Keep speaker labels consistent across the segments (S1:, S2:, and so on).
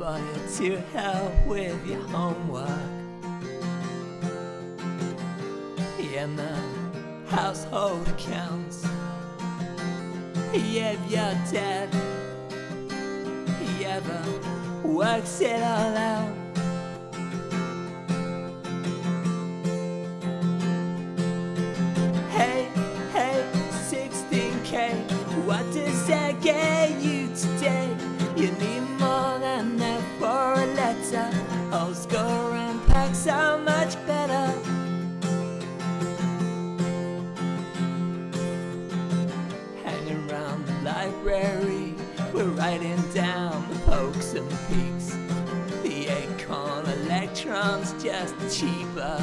S1: for you to help with your homework and the household accounts. If you're dead, he ever works it all out. Hey, 16K, what does that get you today? You need more than that for a letter. Old score and packs are much better. Hanging around the library, we're writing down the pokes and peaks. The acorn electrons just cheaper.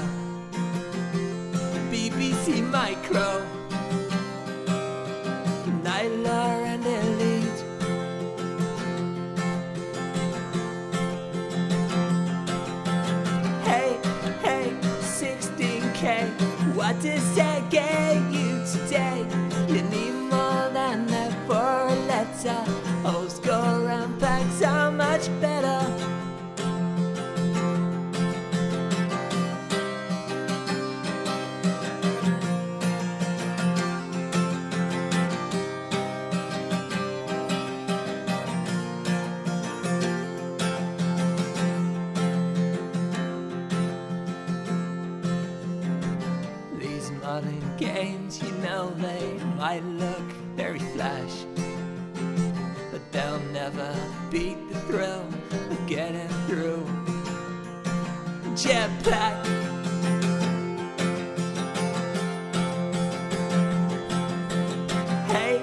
S1: BBC Micro, Nyla and Elite. Hey, 16K, what does that get you today? You need more than that for a letter. Old score and packs are much better. Modern games, you know, they might look very flash, but they'll never beat the thrill of getting through. Jetpack, hey,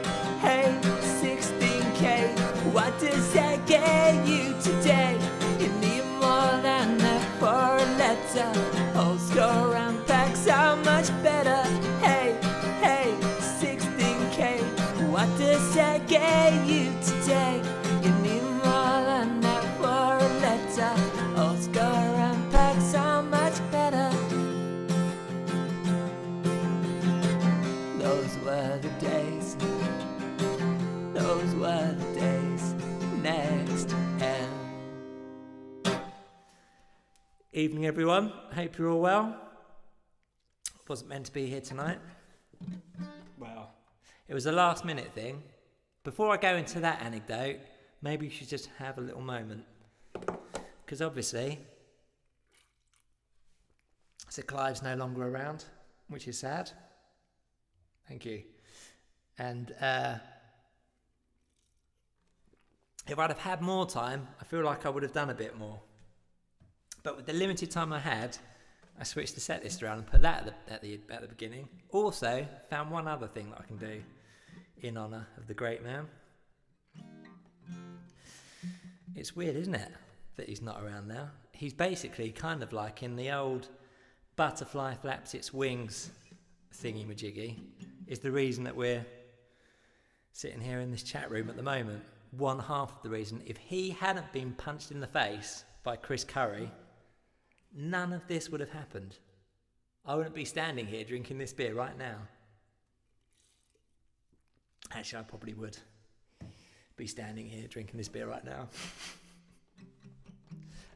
S1: 16K, what does that get you today? You need more than that for a letter. Old score and packs are much better. Hey, 16K, what does that get you today? You need more than that for a letter. Old score and packs are much better. Those were the days. Those were the days. Next end. Evening, everyone. Hope you're all well. Wasn't meant to be here tonight. Well, it was a last minute thing. Before I go into that anecdote, maybe you should just have a little moment. Because obviously, Sir Clive's no longer around, which is sad. Thank you. And if I'd have had more time, I feel like I would have done a bit more. But with the limited time I had, I switched the set list around and put that at the beginning. Also, found one other thing that I can do in honour of the great man. It's weird, isn't it, that he's not around now? He's basically kind of like in the old butterfly flaps its wings thingy-majiggy, is the reason that we're sitting here in this chat room at the moment. One half of the reason. If he hadn't been punched in the face by Chris Curry, none of this would have happened. I wouldn't be standing here drinking this beer right now. Actually, I probably would be standing here drinking this beer right now.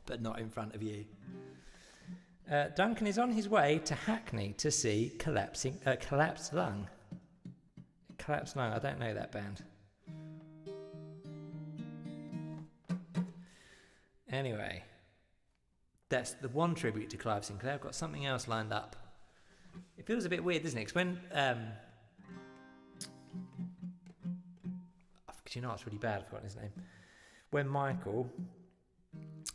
S1: But not in front of you. Duncan is on his way to Hackney to see Collapsed Lung. Collapsed Lung, I don't know that band. Anyway, that's the one tribute to Clive Sinclair. I've got something else lined up. It feels a bit weird, doesn't it? Because when, you know, it's really bad. I've forgotten his name. When Michael,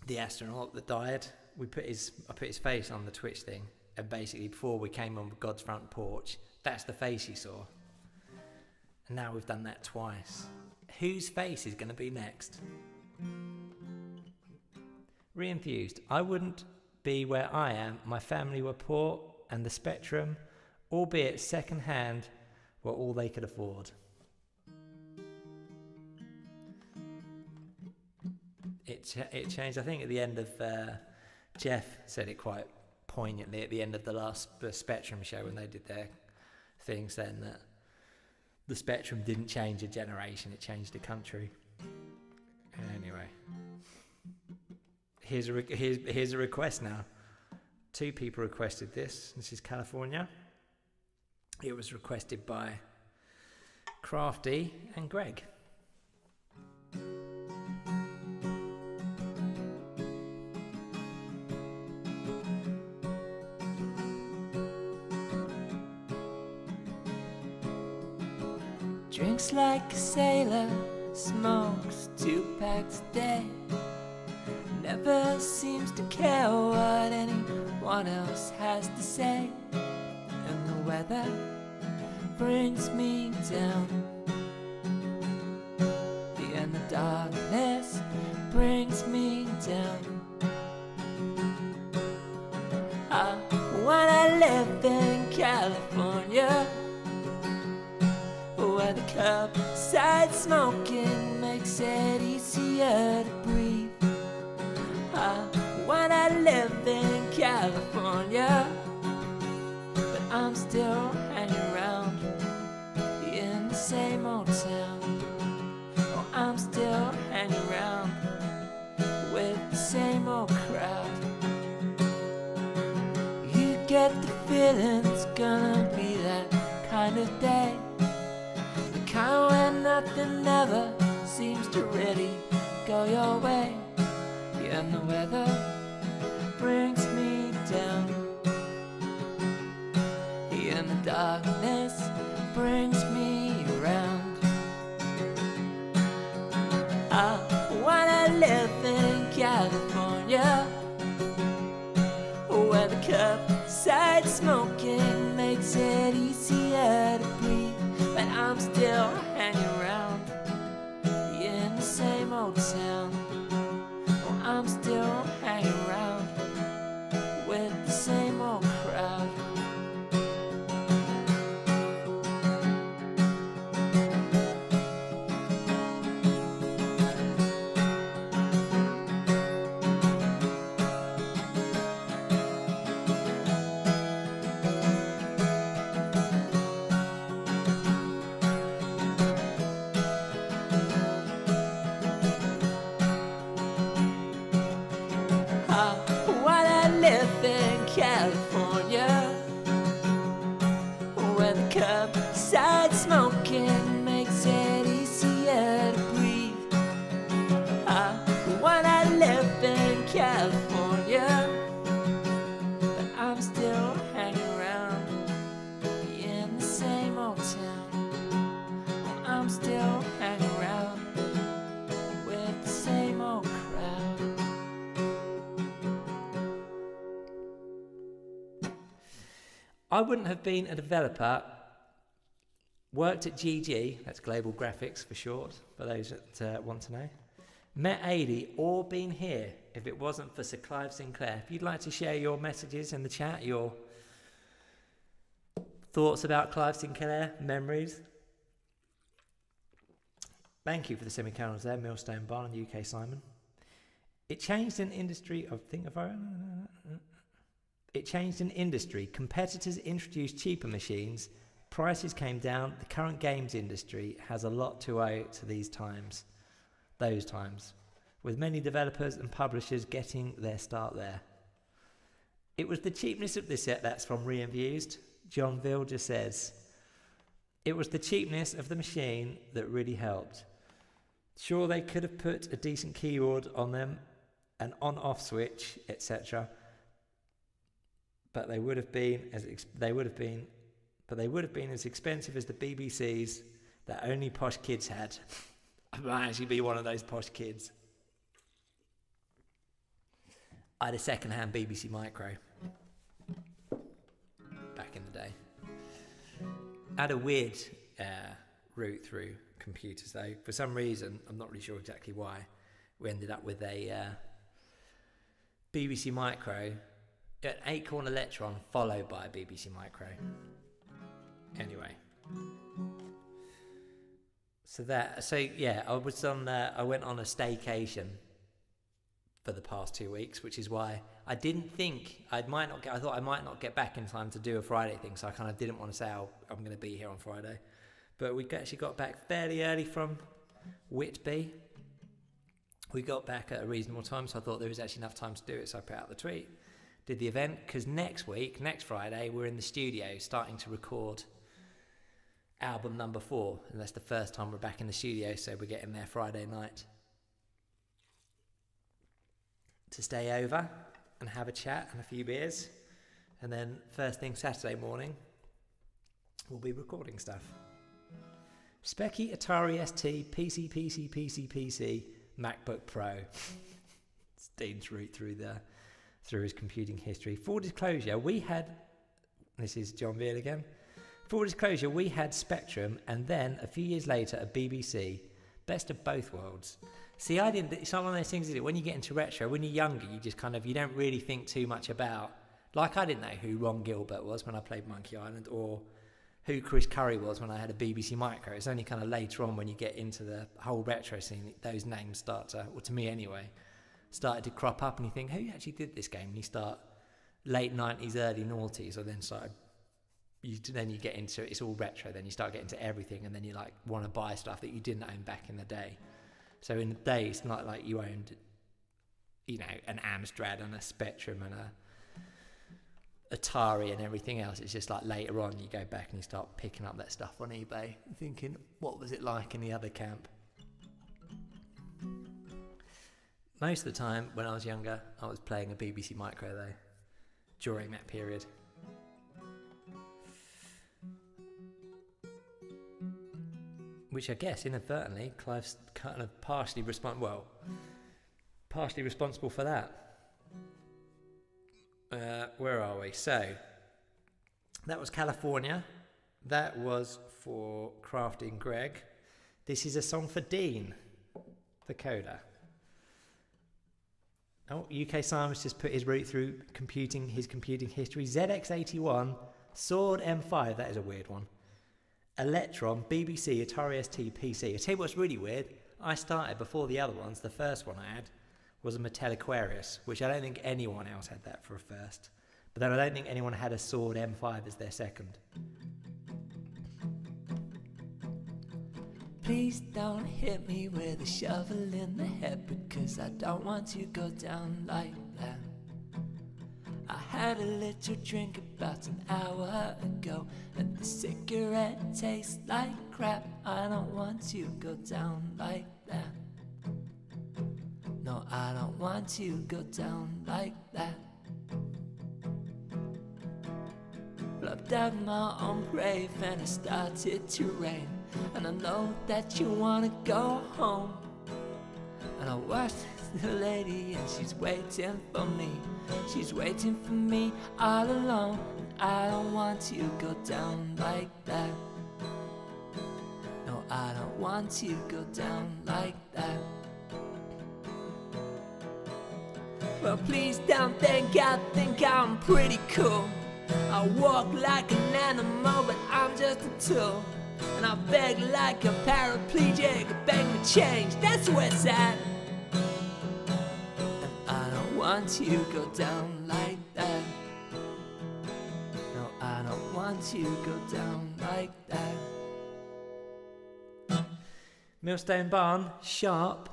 S1: the astronaut that died, I put his face on the Twitch thing, and basically before we came on God's front porch, that's the face he saw. And now we've done that twice. Whose face is going to be next? Reinfused. I wouldn't be where I am. My family were poor, and the Spectrum, albeit second hand, were all they could afford. It changed. I think at the end of Jeff said it quite poignantly at the end of the last Spectrum show when they did their thing, saying that the Spectrum didn't change a generation, it changed a country. Anyway. here's a request now. 2 people requested this. This is California. It was requested by Crafty and Greg. Drinks like a sailor, smokes 2 packs a day. Never seems to care what anyone else has to say. And the weather brings me down. And the darkness brings me down. I wanna live in California, where the curbside smoking makes it easier to breathe. I wanna live in California, but I'm still hanging around in the same old town. Oh, I'm still hanging around with the same old crowd. You get the feeling it's gonna be that kind of day, the kind where nothing ever seems to really go your way. And the weather brings me down, and the darkness brings me around. I wanna live in California, where the curbside smoking makes it easier to breathe. But I'm still hanging around in the same old town. I'm still hanging around with the same old crowd. California, where the curbside smoking makes it easier to breathe. I wanna live in California, but I'm still hanging around in the same old town. I'm still hanging around with the same old crowd. I wouldn't have been a developer, worked at GG, that's Global Graphics for short, for those that want to know, met Adi, or been here if it wasn't for Sir Clive Sinclair. If you'd like to share your messages in the chat, your thoughts about Clive Sinclair, memories. Thank you for the semicolons there, Millstone Barn and UK Simon. It changed an industry of It changed an industry. Competitors introduced cheaper machines. Prices came down. The current games industry has a lot to owe to those times, with many developers and publishers getting their start there. It was the cheapness of this set. That's from Reinfused. John Vilger says, it was the cheapness of the machine that really helped. Sure, they could have put a decent keyboard on them, an on-off switch, etc., but they would have been as expensive as the BBCs that only posh kids had. I might actually be one of those posh kids. I had a second-hand BBC Micro back in the day. I had a weird route through computers though. For some reason, I'm not really sure exactly why, we ended up with a BBC Micro, an Acorn Electron followed by a BBC Micro. Anyway, I went on a staycation for the past 2 weeks, which is why I didn't think I thought I might not get back in time to do a Friday thing, so I kind of didn't want to say, I'm going to be here on Friday. But we actually got back fairly early from Whitby, we got back at a reasonable time, so I thought there was actually enough time to do it, so I put out the tweet, did the event, because next Friday, we're in the studio starting to record album number 4, and that's the first time we're back in the studio, so we're getting there Friday night to stay over and have a chat and a few beers, and then first thing Saturday morning we'll be recording stuff. Specky, Atari ST, PC, MacBook Pro. It's Dean's route through his computing history. Full disclosure, this is John Veal again. Full disclosure, we had Spectrum, and then a few years later a BBC. Best of both worlds. See, it's not one of those things, is it? When you get into retro, when you're younger, you just you don't really think too much about, like I didn't know who Ron Gilbert was when I played Monkey Island, or who Chris Curry was when I had a BBC Micro. It's only kind of later on when you get into the whole retro scene, those names start to, or to me anyway, started to crop up, and you think, who actually did this game? And you start late 90s, early noughties, or then you get into it, it's all retro, then you start getting into everything, and then you want to buy stuff that you didn't own back in the day. So in the day, it's not like you owned, an Amstrad and a Spectrum and a Atari and everything else. It's just later on you go back and you start picking up that stuff on eBay, thinking, what was it like in the other camp? Most of the time when I was younger, I was playing a BBC Micro though, during that period. Which I guess inadvertently Clive's kind of partially responsible for that. Where are we? So that was California. That was for Crafty and Greg. This is a song for Dean, the coder. Oh, UK Simon's just put his route through his computing history. ZX81, Sword M5, that is a weird one. Electron, BBC, Atari ST, PC. I tell you what's really weird. I started before the other ones. The first one I had was a Mattel Aquarius, which I don't think anyone else had that for a first. But then I don't think anyone had a Sword M5 as their second. Please don't hit me with a shovel in the head, because I don't want to go down like that. I had a little drink about an hour ago, and the cigarette tastes like crap. I don't want to go down like that. No, I don't want to go down like that. Well, I've dug my own grave and it started to rain, and I know that you wanna go home. And I watched the lady and she's waiting for me. She's waiting for me all alone, and I don't want to go down like that. No, I don't want to go down like that. Well, please don't think I think I'm pretty cool. I walk like an animal, but I'm just a tool. And I beg like a paraplegic, beg me change, that's where it's at. And I don't want to go down like that. No, I don't want to go down like that. Millstone Barn, Sharp,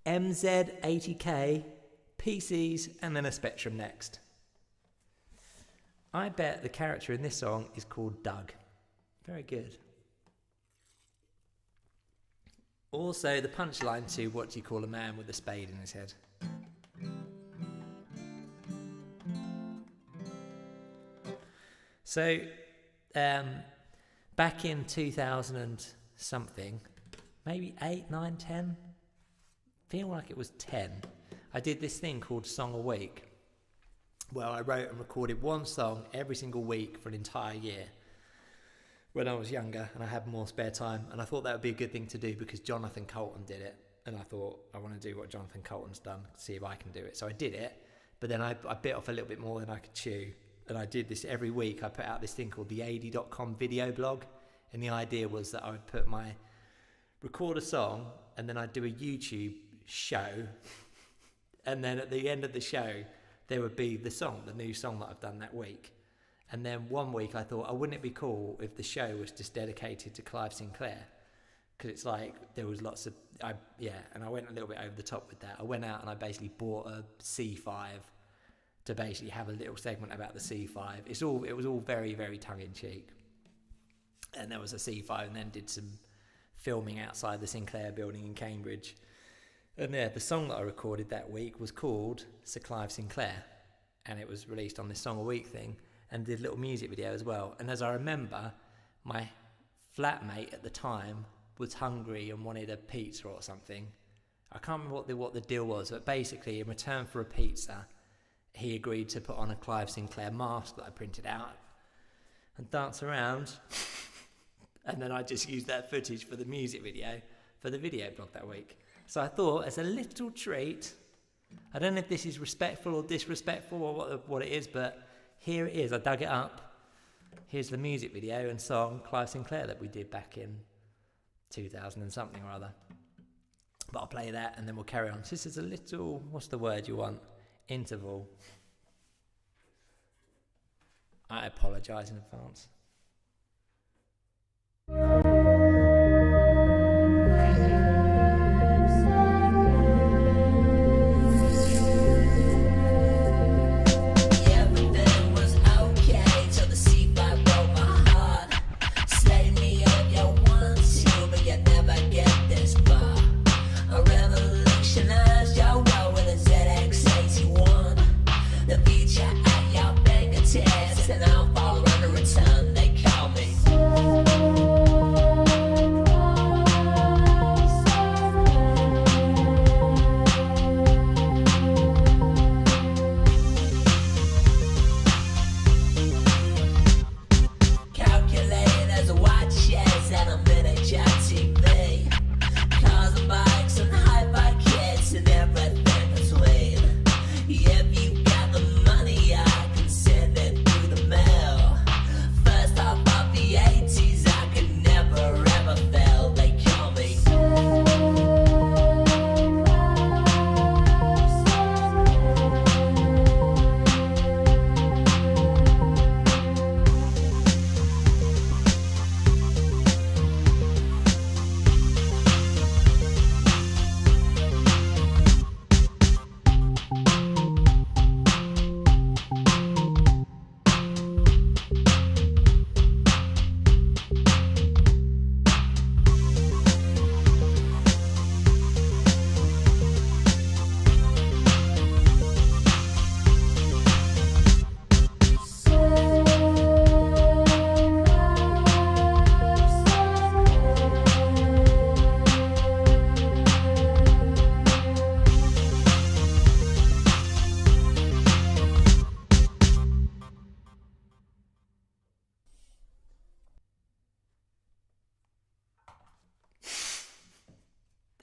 S1: MZ80K, PCs, and then a Spectrum next. I bet the character in this song is called Doug. Very good. Also, the punchline to What Do You Call a Man with a Spade in his head? So, back in 2000 and something, maybe 8, 9, 10, feeling like it was 10, I did this thing called Song a Week, where I wrote and recorded one song every single week for an entire year when I was younger and I had more spare time, and I thought that would be a good thing to do because Jonathan Colton did it, and I thought I want to do what Jonathan Colton's done, see if I can do it. So I did it, but then I bit off a little bit more than I could chew, and I did this every week. I put out this thing called the AD.com video blog, and the idea was that I would record a song, and then I'd do a YouTube show, and then at the end of the show there would be the new song that I've done that week. And then one week I thought, wouldn't it be cool if the show was just dedicated to Clive Sinclair? because it's like there was lots of and I went a little bit over the top with that. I went out and I basically bought a C5 to basically have a little segment about the C5. It was all very, very tongue-in-cheek. And there was a C5, and then did some filming outside the Sinclair building in Cambridge. And the song that I recorded that week was called Sir Clive Sinclair, and it was released on this Song a Week thing, and did a little music video as well. And as I remember, my flatmate at the time was hungry and wanted a pizza or something. I can't remember what the deal was, but basically in return for a pizza, he agreed to put on a Clive Sinclair mask that I printed out and dance around. And then I just used that footage for the music video, for the video blog that week. So I thought, as a little treat, I don't know if this is respectful or disrespectful or what it is, but here it is. I dug it up. Here's the music video and song, Clive Sinclair, that we did back in 2000 and something or other. But I'll play that and then we'll carry on. So this is a little, what's the word you want? Interval. I apologise in advance.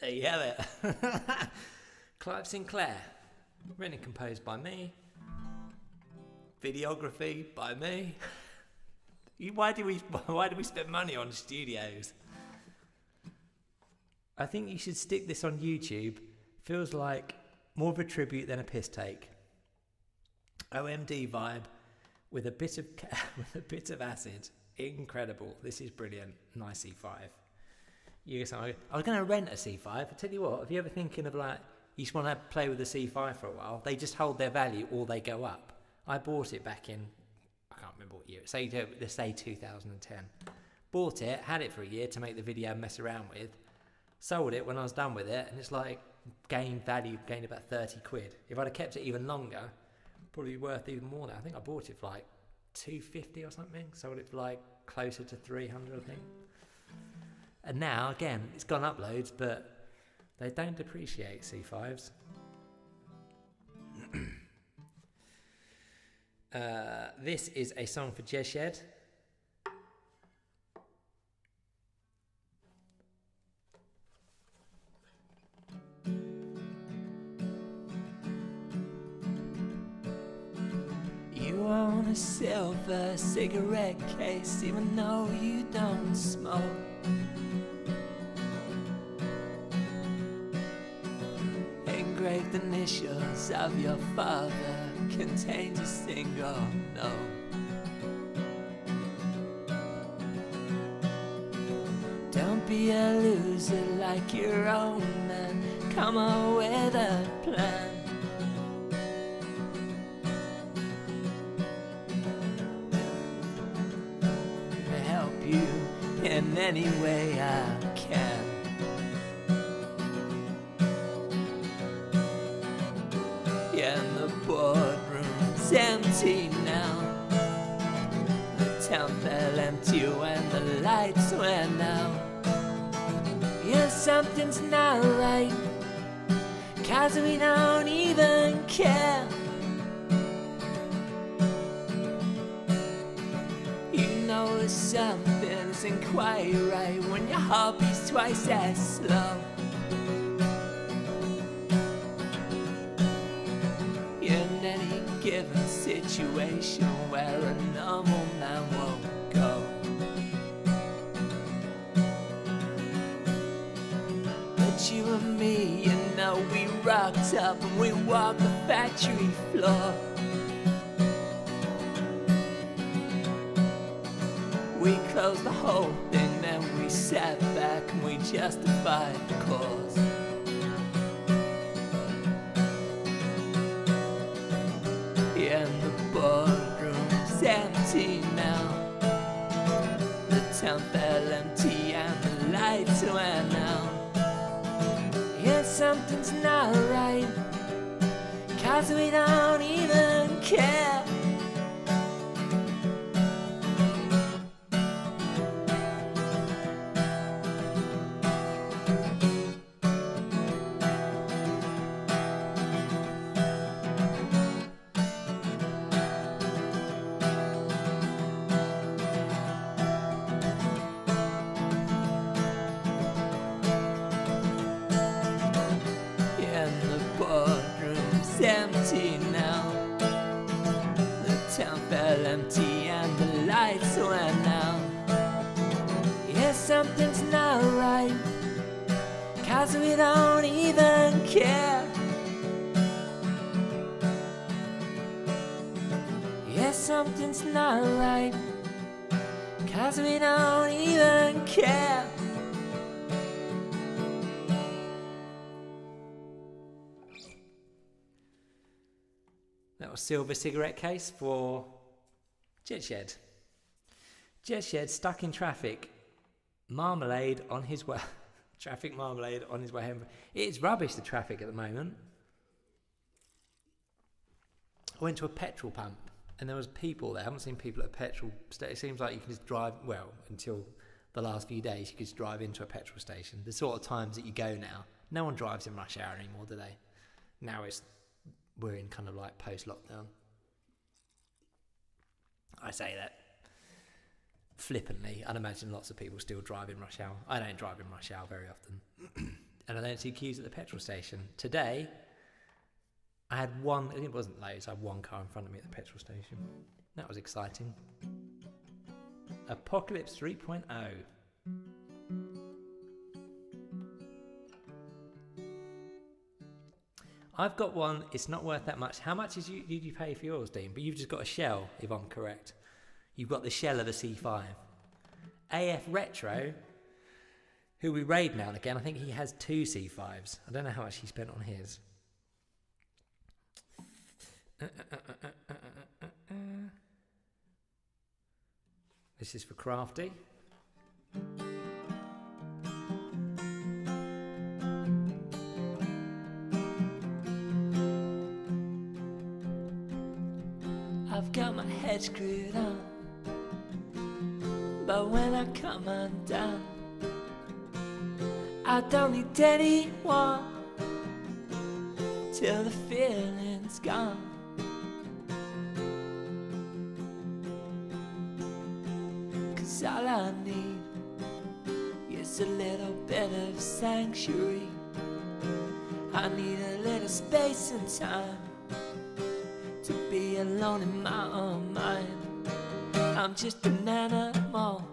S1: There you have it. Clive Sinclair, written and composed by me, videography by me. Why do we spend money on studios? I think you should stick this on YouTube. Feels like more of a tribute than a piss take. OMD vibe with a bit of acid. Incredible. This is brilliant. Nice C5. I was going to rent a C5. I tell you what, if you're ever thinking of like, you just want to play with the C5 for a while, they just hold their value or they go up. I bought it back in, I can't remember what year, let's say 2010. Bought it, had it for a year to make the video and mess around with. Sold it when I was done with it, and it's like gained about 30 quid. If I'd have kept it even longer, probably worth even more now. I think I bought it for like 250 or something. Sold it for like closer to 300, I think. And now, again, it's gone up loads, but they don't depreciate, C5s. This is a song for Jeshed. You own a silver cigarette case, even though you don't smoke. Engraved initials of your father contains a single note. Don't be be a loser like your own man. Come on with a plan. To help you in any way I can. Yeah, and the boardroom's empty now. The town fell empty when the lights went out. Yeah, something's not right, 'cause we don't even care. You know something isn't quite right when your heart beats twice as slow. In any given situation where a normal man won't go. But you and me, you know, we rocked up and we walked the factory floor. We closed the whole thing, then we sat back and we justified the cause. Yeah, and the boardroom's empty now. The town fell empty and the lights went out. Yeah, something's not right, 'cause we don't even care. Empty now. The town fell empty and the lights went out. Yeah, something's not right, 'cause we don't even care. Yeah, something's not right, 'cause we don't even care. That was Silver Cigarette Case for Jet Shed. Jet Shed stuck in traffic. Marmalade on his way. Traffic marmalade on his way home. It's rubbish, the traffic at the moment. I went to a petrol pump and there was people there. I haven't seen people at a petrol station. It seems like you can just drive, well, until the last few days, you could just drive into a petrol station. The sort of times that you go now, no one drives in rush hour anymore, do they? Now we're in kind of like post-lockdown. I say that flippantly. I'd imagine lots of people still drive in rush hour. I don't drive in rush hour very often. And I don't see queues at the petrol station. Today, I had one, it wasn't loads, I had one car in front of me at the petrol station. That was exciting. Apocalypse 3.0. I've got one, it's not worth that much. How much did you pay for yours, Dean? But you've just got a shell, if I'm correct. You've got the shell of the C5. AF Retro, who we raid now and again, I think he has 2 C5s. I don't know how much he spent on his. This is for Crafty. I've got my head screwed on, but when I come undone, I don't need anyone till the feeling's gone. 'Cause all I need is a little bit of sanctuary. I need a little space and time to be alone in my own mind. I'm just an animal.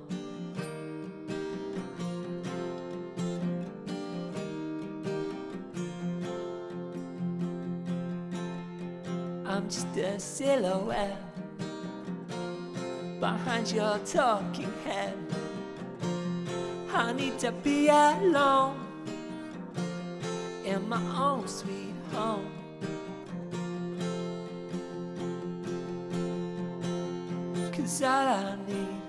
S1: I'm just a silhouette behind your talking head. I need to be alone in my own sweet home. Cause all I need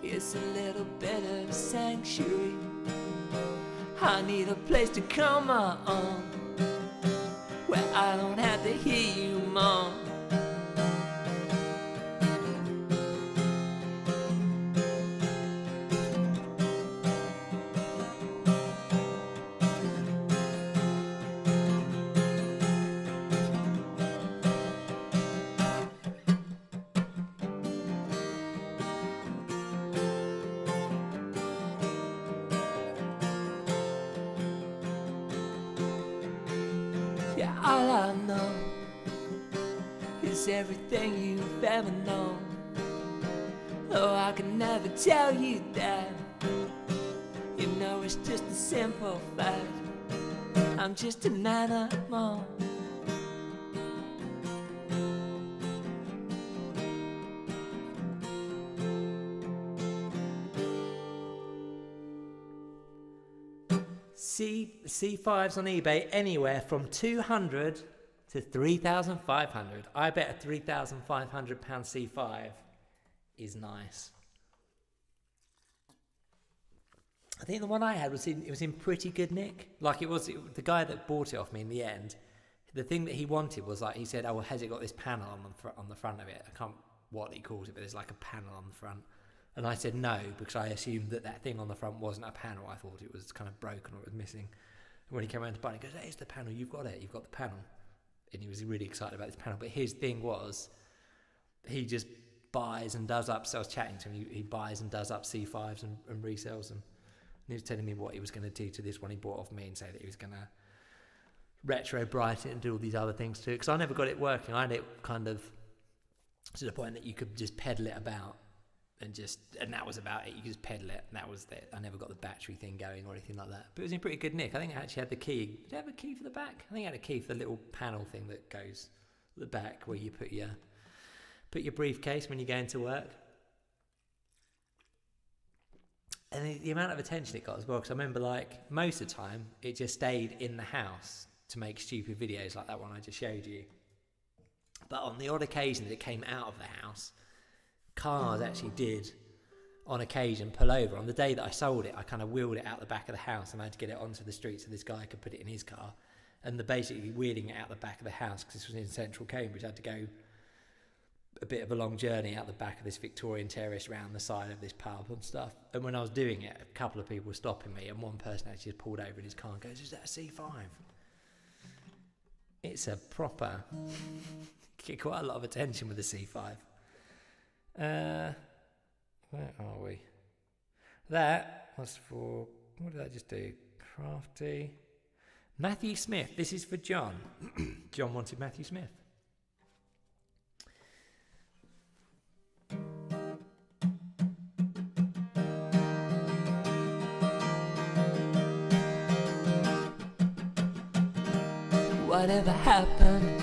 S1: is a little bit of sanctuary. I need a place to call my own, where I don't have to hear you moan. Yeah, all I know is everything you've ever known. Oh, I can never tell you that. You know it's just a simple fact. I'm just an animal. C5s on eBay anywhere from 200 to 3,500. I bet a 3,500 pound C5 is nice. I think the one I had was in pretty good nick. Like the guy that bought it off me in the end. The thing that he wanted was like, he said, "Oh, well, has it got this panel on the front of it?" I can't what he calls it, but there's like a panel on the front. And I said no, because I assumed that thing on the front wasn't a panel. I thought it was kind of broken or it was missing. And when he came around to buy it, he goes, "There's the panel, you've got it, you've got the panel." And he was really excited about this panel. But his thing was, he just buys and does up, so I was chatting to him, he buys and does up C5s and resells them. And he was telling me what he was going to do to this one he bought off me, and say that he was going to retro bright it and do all these other things to it. Because I never got it working. I had it kind of to the point that you could just pedal it about. And that was about it. You could just pedal it, and that was it. I never got the battery thing going or anything like that. But it was in pretty good nick. I think I actually had the key. Did I have a key for the back? I think I had a key for the little panel thing that goes at the back where you put your briefcase when you go into work. And the amount of attention it got as well, because I remember, like, most of the time it just stayed in the house to make stupid videos like that one I just showed you. But on the odd occasion that it came out of the house, cars actually did on occasion pull over. On the day that I sold it, I kind of wheeled it out the back of the house, and I had to get it onto the street so this guy could put it in his car. And basically wheeling it out the back of the house, because this was in central Cambridge, I had to go a bit of a long journey out the back of this Victorian terrace round the side of this pub and stuff. And when I was doing it, a couple of people were stopping me, and one person actually just pulled over in his car and goes, "Is that a C5? It's a proper get quite a lot of attention with the C5. Where are we? That was for, what did I just do? Crafty. Matthew Smith. This is for John. John wanted Matthew Smith. Whatever happened?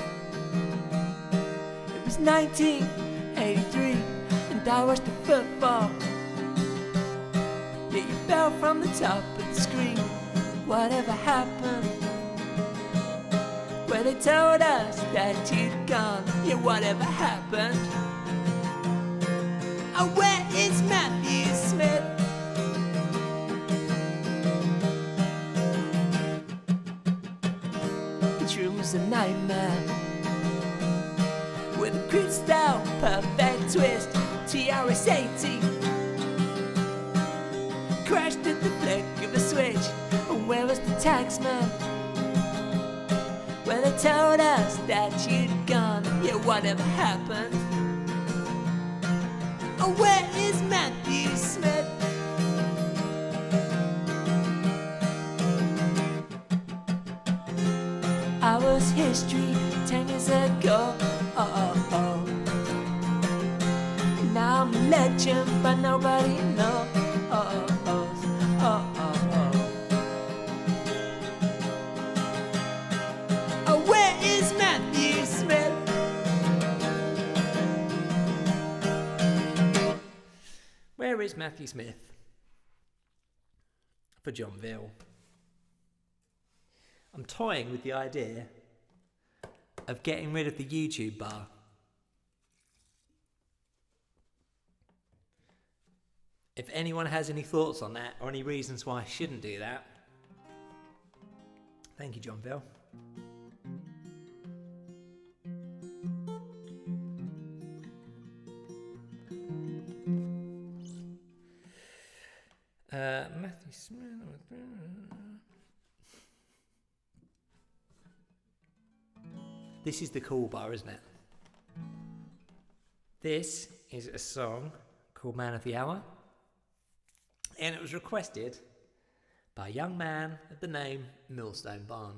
S1: It was 1983, and I watched the football. Yeah, you fell from the top of the screen. Whatever happened? Well, they told us that you'd gone. Yeah, whatever happened? Oh, where is Matthew Smith? The room was a nightmare, with a crystal perfect twist. TRS-80 crashed at the flick of a switch. And where was the taxman? Well, they told us that you'd gone. Yeah, whatever happened? Oh, where is Matthew Smith? I was history 10 years ago. Now I'm a legend, but nobody knows. Oh, where is Matthew Smith? Where is Matthew Smith? for John Veal. I'm toying with the idea of getting rid of the YouTube bar. If anyone has any thoughts on that or any reasons why I shouldn't do that, thank you, John Veal. Matthew Smith. This is the cool bar, isn't it? This is a song called Man of the Hour, and it was requested by a young man of the name Millstone Barn.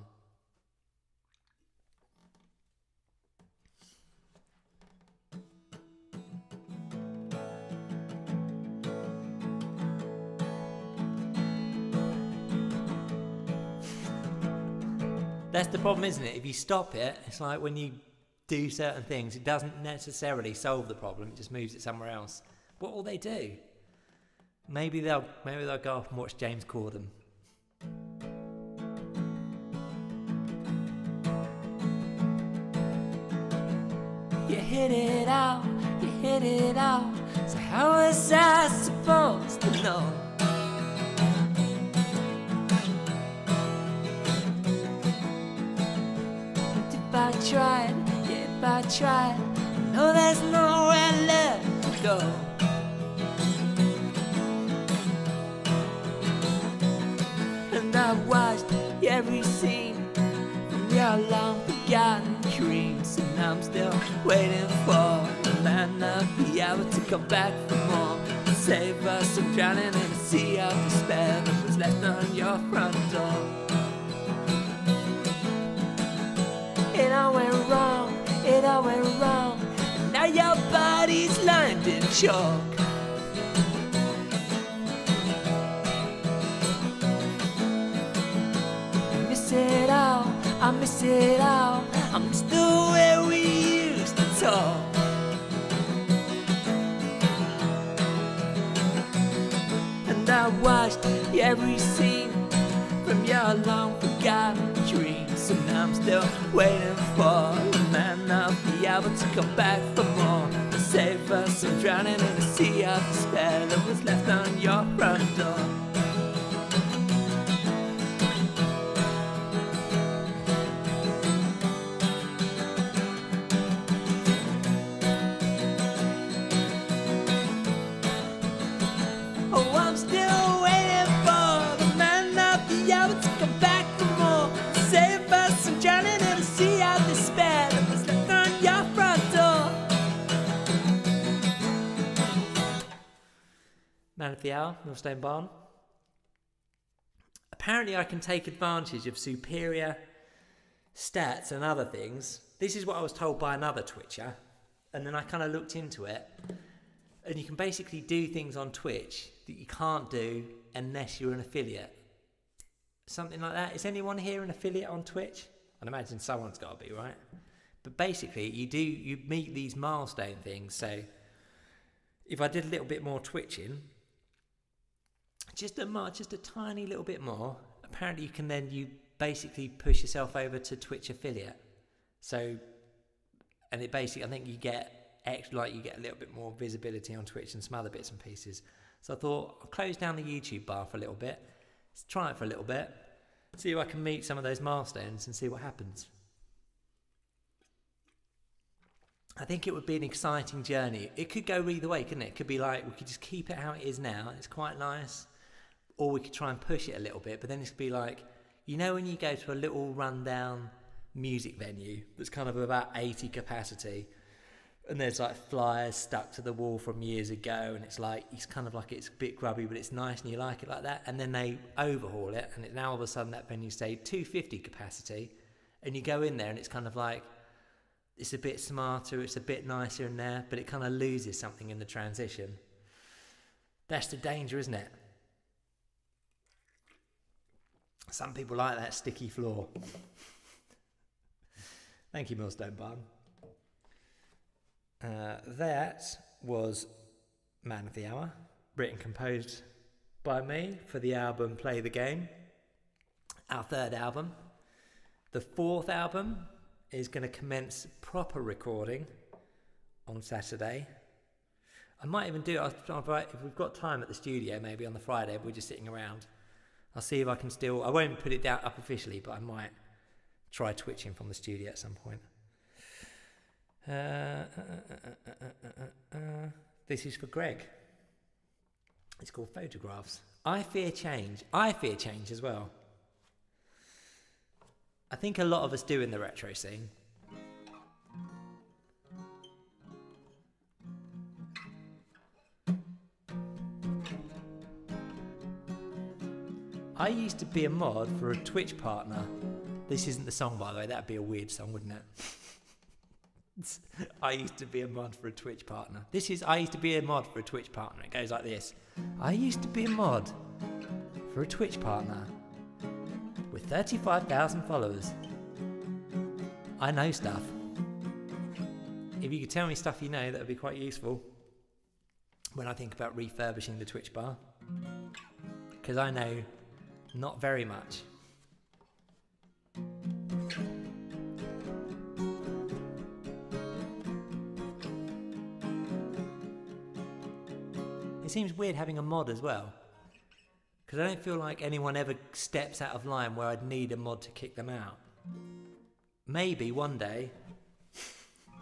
S1: That's the problem, isn't it? If you stop it, it's like when you do certain things, it doesn't necessarily solve the problem, it just moves it somewhere else. What will they do? Maybe they'll go off and watch James Corden. You hit it out, so how was I supposed to know? If I tried, no, there's nowhere left to go. And I've watched every scene from your long forgotten dreams, and I'm still waiting for the man of the hour to come back for more, and save us from drowning in a sea of despair that was left on your front door. It all went wrong, and now your body's lined in chalk. I miss it all, I miss the way we used to talk. And I watched every scene from your long forgotten dreams, and I'm still waiting for the man of the hour to come back for more, to save us from drowning in a sea of despair that was left on your front door. Oh, I'm still waiting for the man of the hour to come back for more, to save us from drowning in a sea of despair that was left on your front door. Man of the hour, Millstone Barn. Apparently I can take advantage of superior stats and other things. This is what I was told by another Twitcher, and then I kind of looked into it, and you can basically do things on Twitch that you can't do unless you're an affiliate. Something like that. Is anyone here an affiliate on Twitch? I'd imagine someone's got to be, right? But basically you meet these milestone things. So if I did a little bit more twitching, just a tiny little bit more, apparently you basically push yourself over to Twitch affiliate. So, and it basically, I think you get you get a little bit more visibility on Twitch and some other bits and pieces. So I thought I'll close down the YouTube bar for a little bit, let's try it for a little bit, see if I can meet some of those milestones and see what happens. I think it would be an exciting journey. It could go either way, couldn't it? It could be like, we could just keep it how it is now, it's quite nice, or we could try and push it a little bit, but then it could be like, you know when you go to a little rundown music venue that's kind of about 80 capacity, and there's like flyers stuck to the wall from years ago, and it's kind of like it's a bit grubby, but it's nice and you like it like that, and then they overhaul it, and now all of a sudden that venue say 250 capacity, and you go in there and it's kind of like, it's a bit smarter, it's a bit nicer in there, but it kind of loses something in the transition. That's the danger, isn't it? Some people like that sticky floor. Thank you, Millstone Barn. That was Man of the Hour, written, composed by me for the album Play the Game, our third album. The fourth album is going to commence proper recording on Saturday. I might even do it, if we've got time at the studio, maybe on the Friday, if we're just sitting around. I'll see if I can still, I won't put it down up officially, but I might try twitching from the studio at some point. This is for Greg. It's called Photographs. I fear change. I fear change as well. I think a lot of us do in the retro scene. I used to be a mod for a Twitch partner. This isn't the song, by the way. That'd be a weird song, wouldn't it? I used to be a mod for a Twitch partner. I used to be a mod for a Twitch partner. It goes like this. I used to be a mod for a Twitch partner with 35,000 followers. I know stuff. If you could tell me stuff you know, that would be quite useful when I think about refurbishing the Twitch bar. Because I know not very much. It seems weird having a mod as well, because I don't feel like anyone ever steps out of line where I'd need a mod to kick them out. Maybe one day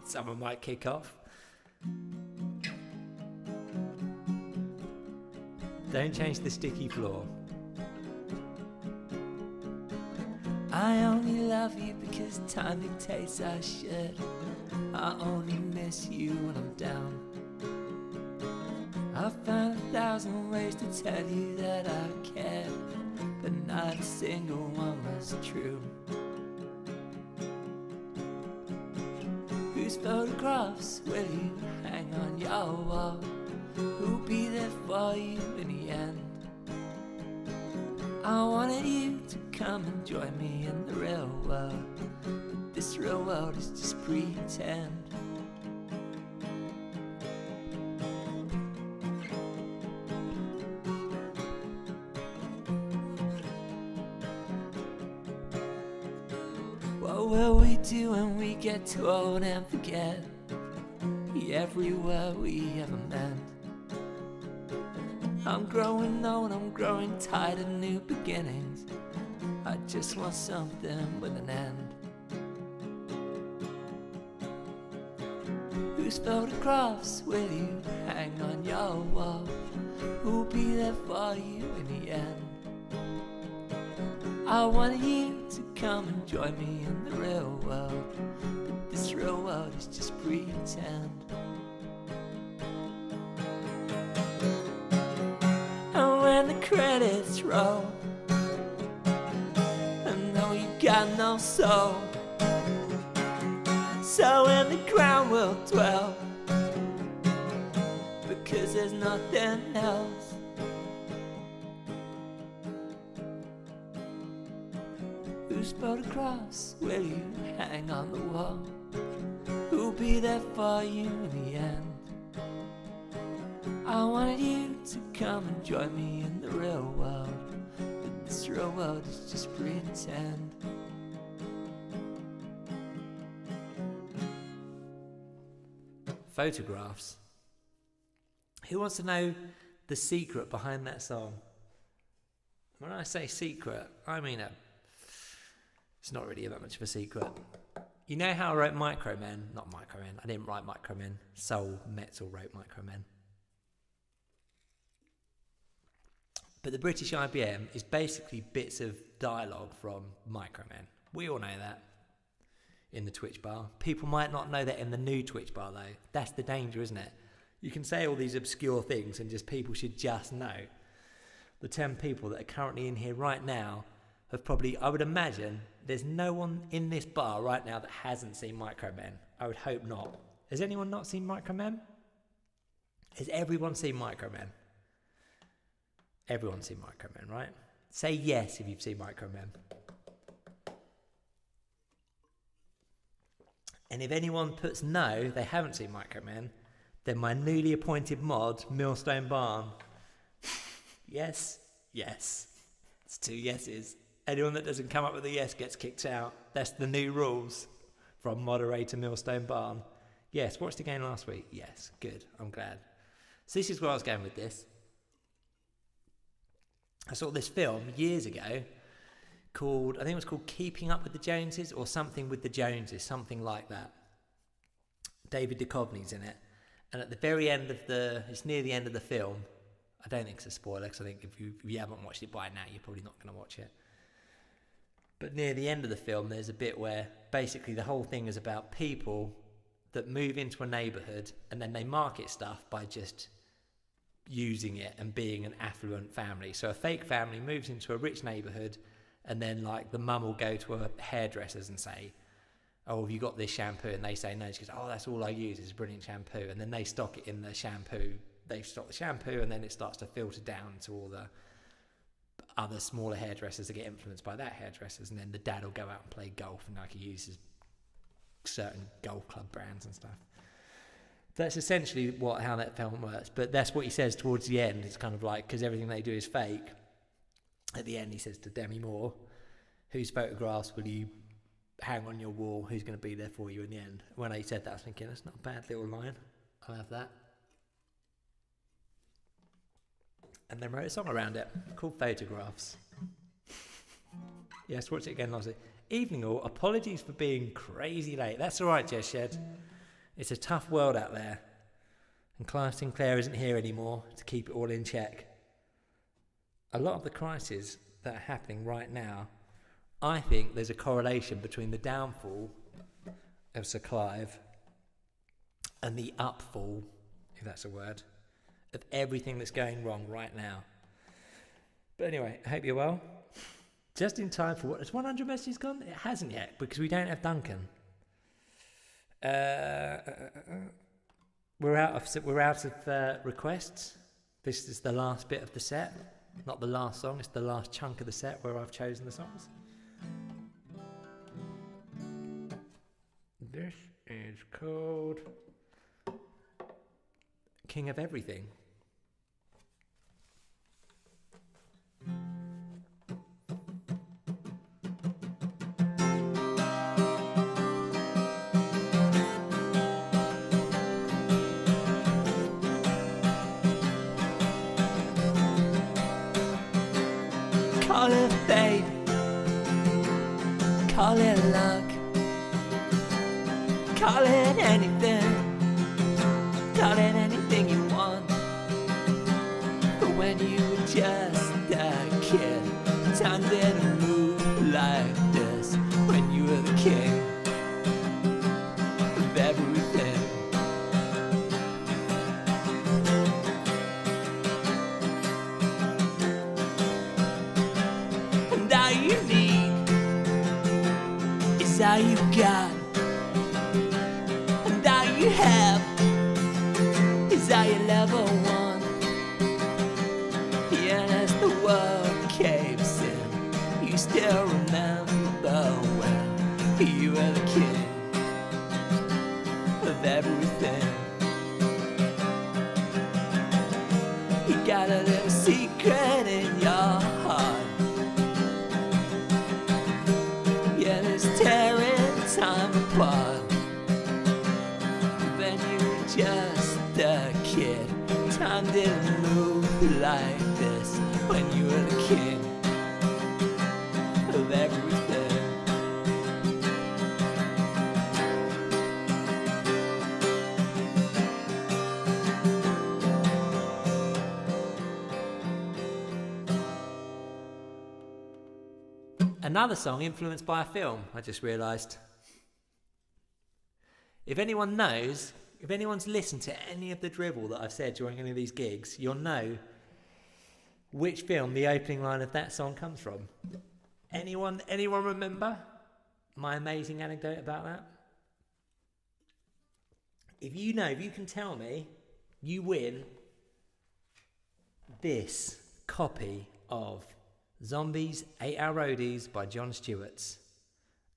S1: someone might kick off. Don't change the sticky floor. I only love you because time dictates I should. I only miss you when I'm down. I've found 1,000 ways to tell you that I cared, but not a single one was true. Whose photographs will you hang on your wall? Who'll be there for you in the end? I wanted you to come and join me in the real world, but this real world is just pretend. What will we do when we get too old and forget every word we ever meant? I'm growing old, I'm growing tired of new beginnings. I just want something with an end. Whose photographs will you hang on your wall? Who'll be there for you in the end? I wanted you to come and join me in the real world, but this real world is just pretend. And when the credits roll, I know you got no soul, so in the ground we'll dwell, because there's nothing else. Whose photographs will you hang on the wall? Who'll be there for you in the end? I wanted you to come and join me in the real world, but this real world is just pretend. Photographs. Who wants to know the secret behind that song? When I say secret, I mean it's not really that much of a secret. You know how I wrote Micromen? Not Micromen, I didn't write Micromen. Soul Metal wrote Micromen. But the British IBM is basically bits of dialogue from Micromen. We all know that in the Twitch bar. People might not know that in the new Twitch bar though. That's the danger, isn't it? You can say all these obscure things and just people should just know. The 10 people that are currently in here right now have probably, I would imagine, there's no one in this bar right now that hasn't seen Micromen. I would hope not. Has anyone not seen Micromen? Has everyone seen Micromen? Everyone's seen Micromen, right? Say yes if you've seen Micromen. And if anyone puts no, they haven't seen Micromen, then my newly appointed mod, Millstone Barn, Yes, yes. It's 2 yeses. Anyone that doesn't come up with a yes gets kicked out. That's the new rules from moderator Millstone Barn. Yes, watched the game last week. Yes, good. I'm glad. So this is where I was going with this. I saw this film years ago called, I think it was called Keeping Up with the Joneses or Something with the Joneses, something like that. David Duchovny's in it. And at the very end of it's near the end of the film. I don't think it's a spoiler because I think if you haven't watched it by now, you're probably not going to watch it. But near the end of the film, there's a bit where basically the whole thing is about people that move into a neighbourhood and then they market stuff by just using it and being an affluent family. So a fake family moves into a rich neighbourhood and then like the mum will go to a hairdresser's and say, oh, have you got this shampoo? And they say no. She goes, oh, that's all I use is brilliant shampoo. And then they stock it in the shampoo. They stock the shampoo and then it starts to filter down to all the other smaller hairdressers that get influenced by that hairdressers. And then the dad will go out and play golf and like he uses certain golf club brands and stuff. That's essentially how that film works. But that's what he says towards the end. It's kind of like, because everything they do is fake. At the end, he says to Demi Moore, whose photographs will you hang on your wall? Who's going to be there for you in the end? When he said that, I was thinking, that's not a bad little line. I'll have that. And then wrote a song around it called Photographs. Yes, watch it again last week. Evening all, apologies for being crazy late. That's all right, Jess Shed. It's a tough world out there. And Clive Sinclair isn't here anymore to keep it all in check. A lot of the crises that are happening right now, I think there's a correlation between the downfall of Sir Clive and the upfall, if that's a word, of everything that's going wrong right now. But anyway, I hope you're well. Just in time for what? Has 100 messages gone? It hasn't yet because we don't have Duncan. We're out of requests. This is the last bit of the set, not the last song. It's the last chunk of the set where I've chosen the songs. This is called King of Everything. Call it fate, call it luck, call it anything, call it anything you want. But when you were just a kid, time didn't move like this. When you were the king of everything. And all you need is all you got. And all you have is all you'll ever want. Yeah, and as the world caves in, you still remember when you were the king of everything. You got a little secret in your heart. Yeah, there's tearing time apart. When you were just a kid, time didn't move like this. When you were the king of everything. Another song influenced by a film, I just realised. If anyone knows, if anyone's listened to any of the drivel that I've said during any of these gigs, you'll know which film the opening line of that song comes from. Anyone remember my amazing anecdote about that? If you know, if you can tell me, you win this copy of Zombies 8 Hour Roadies by Jon Stewart,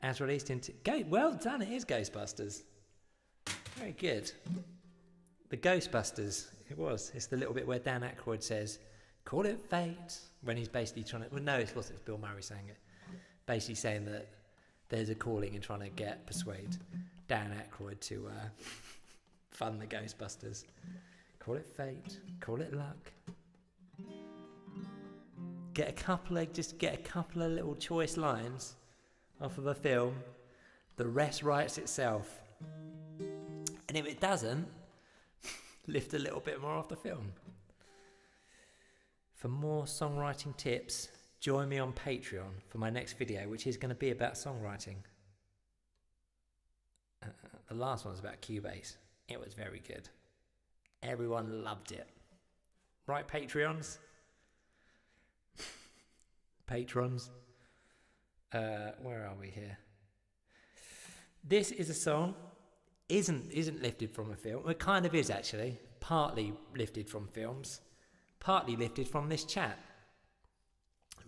S1: as released in... well done, it is Ghostbusters. Very good. The Ghostbusters, it was. It's the little bit where Dan Aykroyd says, call it fate, when he's basically trying to, well no, it wasn't, it's Bill Murray saying it, basically saying that there's a calling in trying to persuade Dan Aykroyd to fund the Ghostbusters. Call it fate, call it luck. Get a couple of little choice lines off of a film, the rest writes itself. And if it doesn't, lift a little bit more off the film. For more songwriting tips, join me on Patreon for my next video, which is going to be about songwriting. The last one was about Cubase. It was very good. Everyone loved it. Right, Patreons? Patrons? Where are we here? This is a song, isn't lifted from a film. It kind of is, actually. Partly lifted from films. Partly lifted from this chat.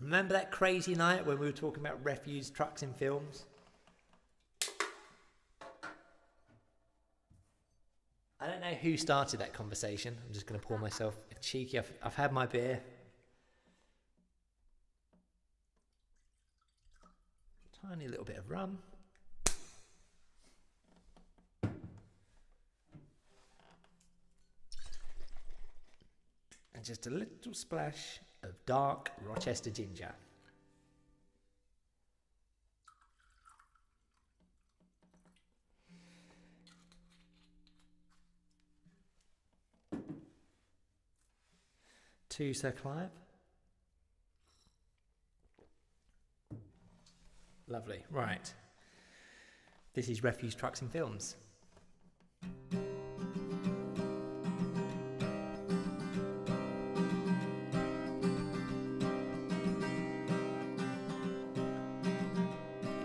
S1: Remember that crazy night when we were talking about refuse trucks in films? I don't know who started that conversation. I'm just going to pour myself a cheeky... I've had my beer. Tiny little bit of rum. And just a little splash of dark Rochester ginger. To Sir Clive. Lovely. Right. This is Refuse Trucks and Films.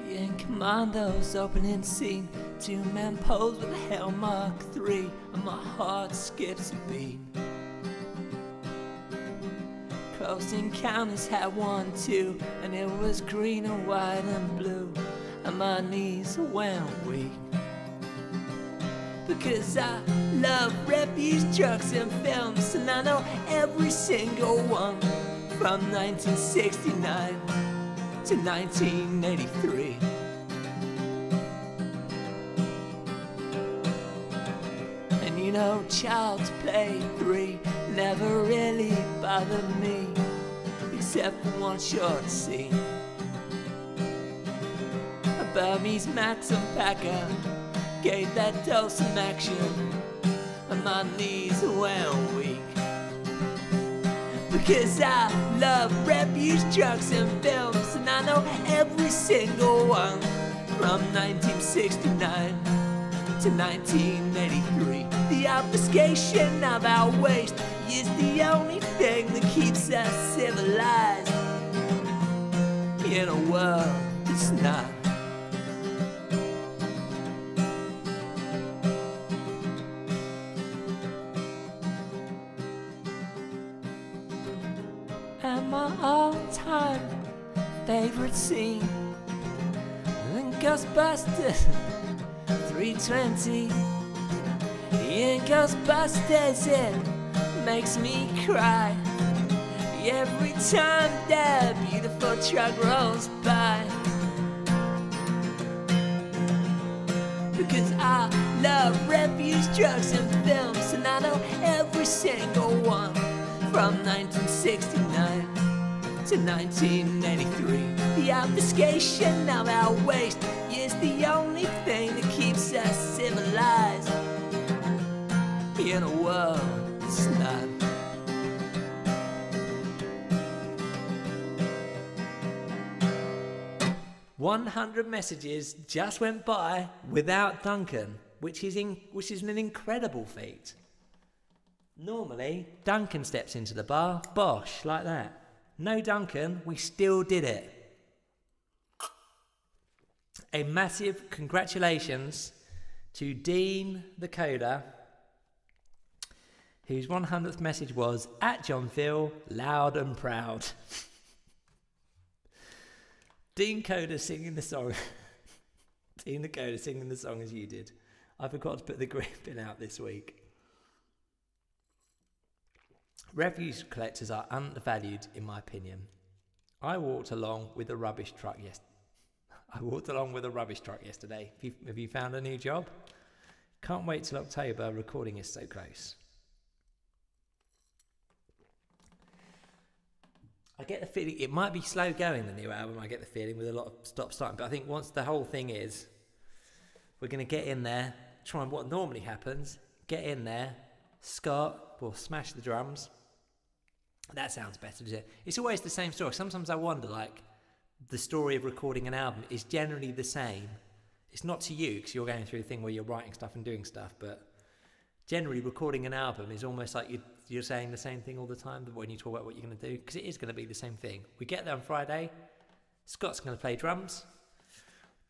S1: In Commando's opening scene, two men pose with a Hell Mark III, and my heart skips a beat. Close Encounters had one too, and it was green and white and blue, and my knees went weak. Because I love refuse trucks and films, and I know every single one from 1969 to 1983. And you know, Child's Play 3 never really bothered me, except for one short scene. A Burmese Maxim Packer gave that dose some action, and my knees went weak. Because I love refuse trucks and films, and I know every single one from 1969 to 1983. The obfuscation of our waste is the only thing that keeps us civilized in a world that's not. And my all-time favorite scene in Ghostbusters 320. In Ghostbusters it makes me cry every time that beautiful truck rolls by. Because I love refuse trucks and films, and I know every single one from 1969 to 1983. The obfuscation of our waste is the only thing that keeps us civilized in a world that's not. 100 messages just went by without Duncan, which is an incredible feat. Normally, Duncan steps into the bar, bosh, like that. No Duncan, we still did it. A massive congratulations to Dean the Coder, whose 100th message was, at John Phil, loud and proud. Dean Coder singing the song. Dean the Coder singing the song as you did. I forgot to put the grip in out this week. Refuse collectors are undervalued, in my opinion. I walked along with a rubbish truck yesterday. Have you found a new job? Can't wait till October. Recording is so close. I get the feeling it might be slow going, the new album. I get the feeling with a lot of stop-starting. But I think once the whole thing is, we're going to get in there, try and what normally happens, get in there, Scott will smash the drums. That sounds better, does it? It's always the same story. Sometimes I wonder, like, the story of recording an album is generally the same. It's not to you, because you're going through a thing where you're writing stuff and doing stuff, but generally recording an album is almost like you're saying the same thing all the time when you talk about what you're going to do, because it is going to be the same thing. We get there on Friday, Scott's going to play drums,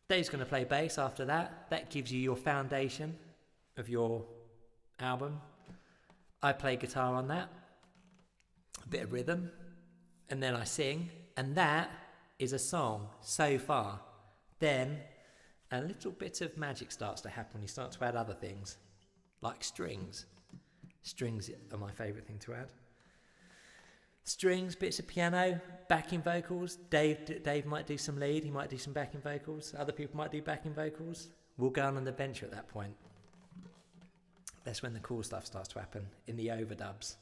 S1: Dave's going to play bass after that. That gives you your foundation of your album. I play guitar on that, a bit of rhythm, and then I sing, and that is a song so far. Then a little bit of magic starts to happen when you start to add other things, like strings. Strings are my favourite thing to add. Strings, bits of piano, backing vocals. Dave might do some lead, he might do some backing vocals. Other people might do backing vocals. We'll go on an adventure at that point. That's when the cool stuff starts to happen, in the overdubs.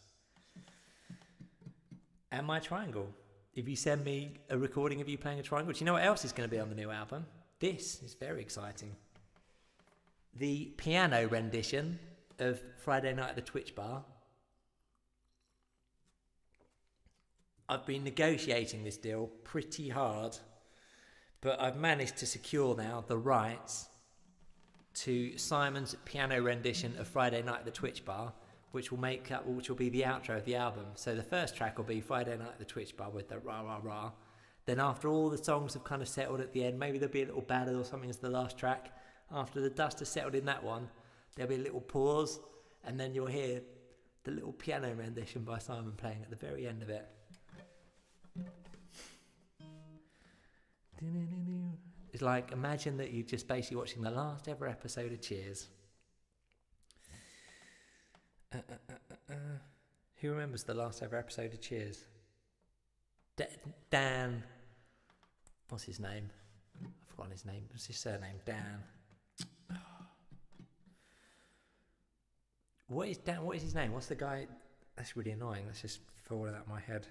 S1: And my triangle. If you send me a recording of you playing a triangle, do you know what else is going to be on the new album? This is very exciting. The piano rendition of Friday Night at the Twitch Bar. I've been negotiating this deal pretty hard, but I've managed to secure now the rights to Simon's piano rendition of Friday Night at the Twitch Bar, which will be the outro of the album. So the first track will be Friday Night at the Twitch Bar with the rah rah rah. Then after all the songs have kind of settled at the end, maybe there'll be a little ballad or something as the last track. After the dust has settled in that one, there'll be a little pause, and then you'll hear the little piano rendition by Simon playing at the very end of it. It's like, imagine that you're just basically watching the last ever episode of Cheers. Who remembers the last ever episode of Cheers? Dan. What's his name? I've forgotten his name. What's his surname? Dan. What is Dan? What is his name? What's the guy? That's really annoying. That's just falling out of my head.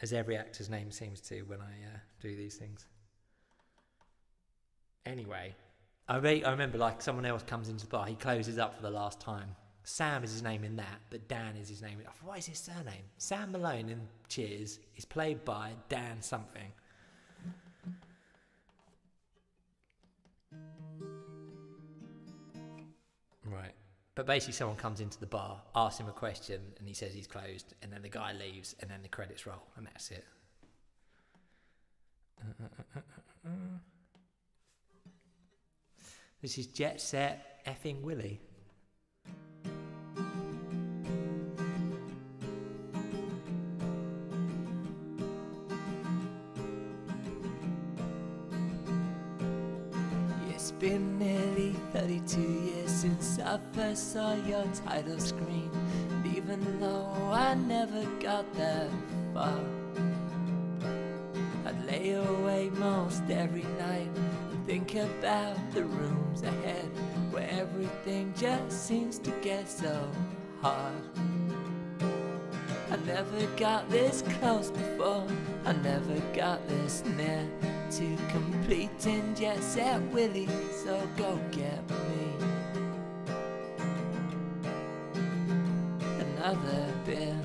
S1: As every actor's name seems to when I do these things. Anyway, I remember, like, someone else comes into the bar. He closes up for the last time. Sam is his name in that, but Dan is his name. What is his surname? Sam Malone in Cheers is played by Dan something. Right. But basically someone comes into the bar, asks him a question, and he says he's closed, and then the guy leaves, and then the credits roll, and that's it. This is Jet Set Effing Willie. It's been nearly 32 years since I first saw your title screen, and even though I never got that far, I'd lay awake most every night and think about the rooms ahead, where everything just seems to get so hard. I never got this close before, I never got this near to completing Jet Set Willie, so go get me another beer.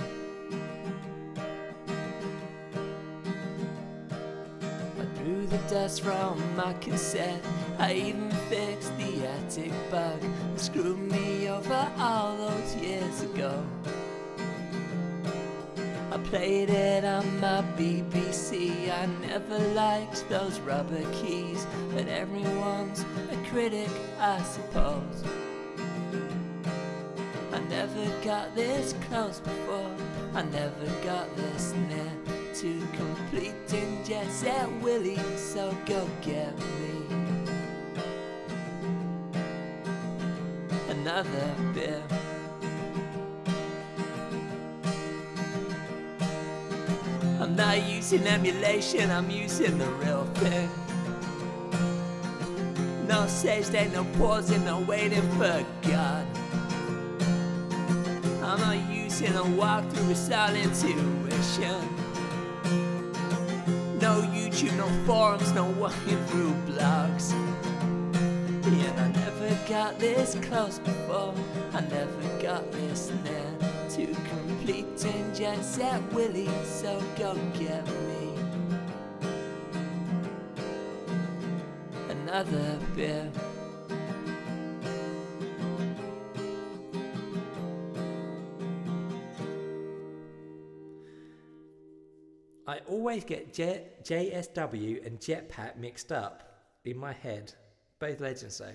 S1: I drew the dust from my cassette, I even fixed the attic bug that screwed me over all those years ago. I played it on my BBC, I never liked those rubber keys, but everyone's a critic, I suppose. I never got this close before, I never got this near to completing Jet Set Willie, so go get me another beer. I'm not using emulation, I'm using the real thing. No save state, no pausing, no waiting for God. I'm not using a walkthrough, it's all intuition. No YouTube, no forums, no walking through blogs. Yeah, I never got this close before, I never got this near to completing Jet Set Willie, so go get me another beer. I always get JSW and Jetpack mixed up in my head. Both legends though.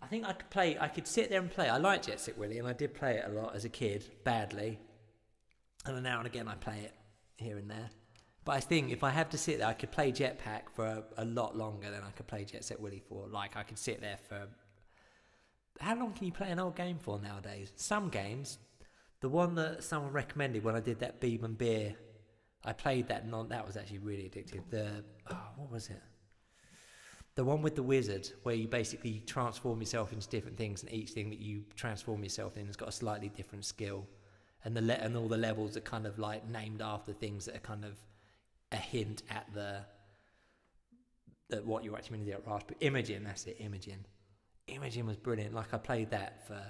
S1: I think I could sit there and play. I like Jet Set Willie and I did play it a lot as a kid, badly. And now and again I play it here and there. But I think if I have to sit there, I could play Jetpack for a lot longer than I could play Jet Set Willie for. Like I could sit there for... How long can you play an old game for nowadays? Some games, the one that someone recommended when I did that Beam and Beer, I played that, that was actually really addictive. What was it? The one with the wizard, where you basically transform yourself into different things, and each thing that you transform yourself in has got a slightly different skill. And and all the levels are kind of like named after things that are kind of a hint at what you're actually going to do at Raspberry. Imogen, that's it, Imogen. Imogen was brilliant. Like I played that for...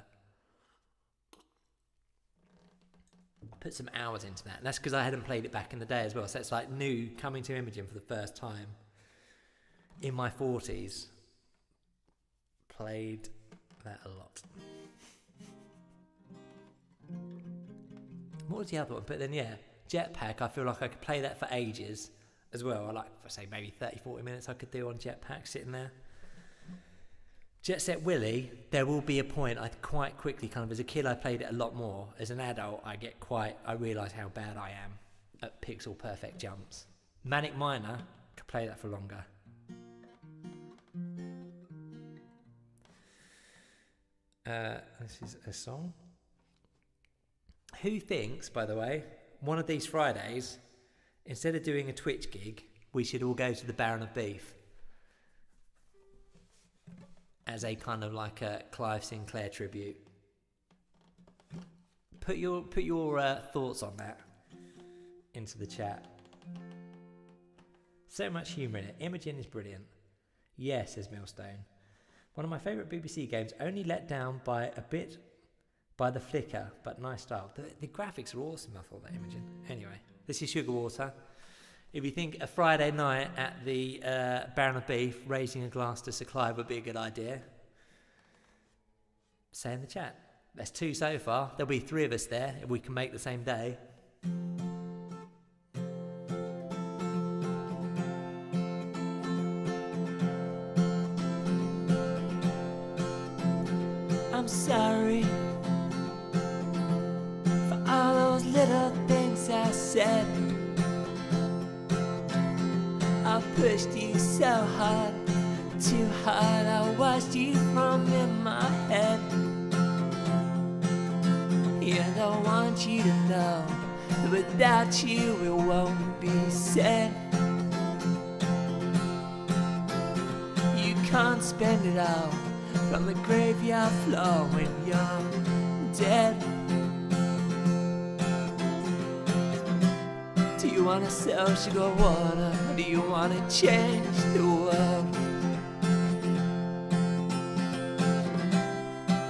S1: I put some hours into that, and that's because I hadn't played it back in the day as well. So it's like new, coming to Imogen for the first time in my 40s. Played that a lot. What was the other one? But then yeah, Jetpack, I feel like I could play that for ages as well. I say maybe 30-40 minutes I could do on Jetpack sitting there. Jet Set Willie, there will be a point I quite quickly, kind of as a kid I played it a lot more. As an adult I realise how bad I am at pixel perfect jumps. Manic Miner, could play that for longer. This is a song. Who thinks, by the way, one of these Fridays, instead of doing a Twitch gig, we should all go to the Baron of Beef? As a kind of like a Clive Sinclair tribute. Put your thoughts on that into the chat. So much humour in it. Imogen is brilliant. Yes, says Millstone. One of my favourite BBC games, only let down by a bit by the flicker, but nice style. The graphics are awesome, I thought, that Imogen. Anyway, this is Sugar Water. If you think a Friday night at the Baron of Beef, raising a glass to Sir Clive would be a good idea, say in the chat. There's 2 so far. There'll be 3 of us there if we can make the same day. I'm sorry for all those little things I said. I pushed you so hard, too hard. I watched you from in my head. Yeah, I want you to know that without you it won't be said. You can't spend it all from the graveyard floor when you're dead. Do you wanna sell sugar water? Or do you wanna change the world?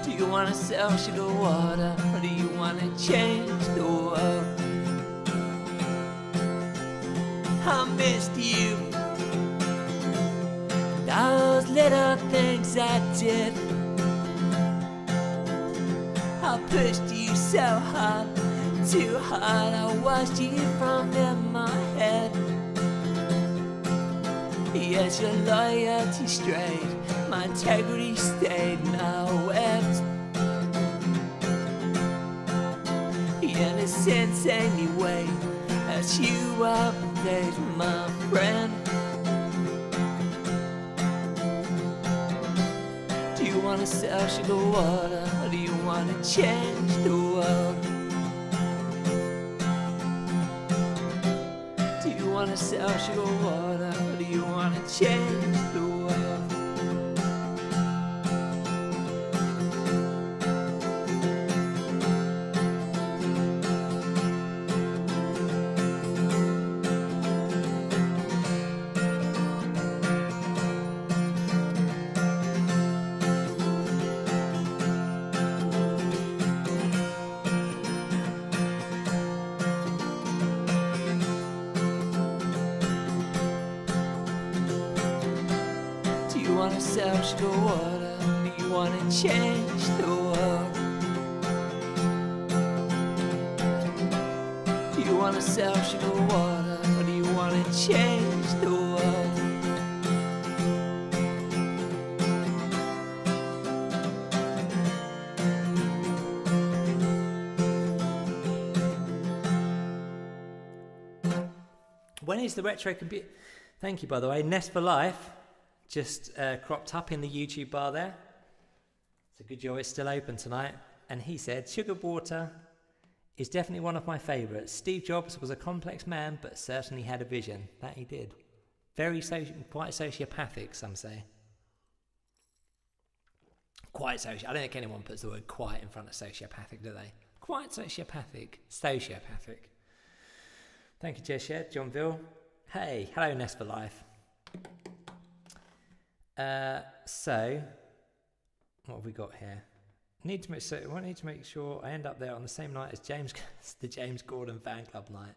S1: Do you wanna sell sugar water? Or do you wanna change the world? I missed you, and all those little things I did. I pushed you so hard, too hard. I watched you from in my head. Yes, your loyalty strayed, my integrity stayed, and I wept. In a sense anyway, as you update, my friend. Do you wanna sell sugar water, or do you wanna change the world? sell sugar water, or do you want to change the world? Do you want to sell sugar water? Do you want to change the world? Do you want to sell sugar water, or do you want to change the world? When is the retro computer? Thank you, by the way. Nest for Life just cropped up in the YouTube bar there. It's a good job it's still open tonight. And he said, sugar water is definitely one of my favourites. Steve Jobs was a complex man, but certainly had a vision. That he did. Quite sociopathic, some say. Quite social. I don't think anyone puts the word quite in front of sociopathic, do they? Quite sociopathic. Sociopathic. Thank you, Jeshed, Johnville. Hey, hello, Nest for Life. So, what have we got here? I need to make sure I end up there on the same night as the James Gordon fan club night.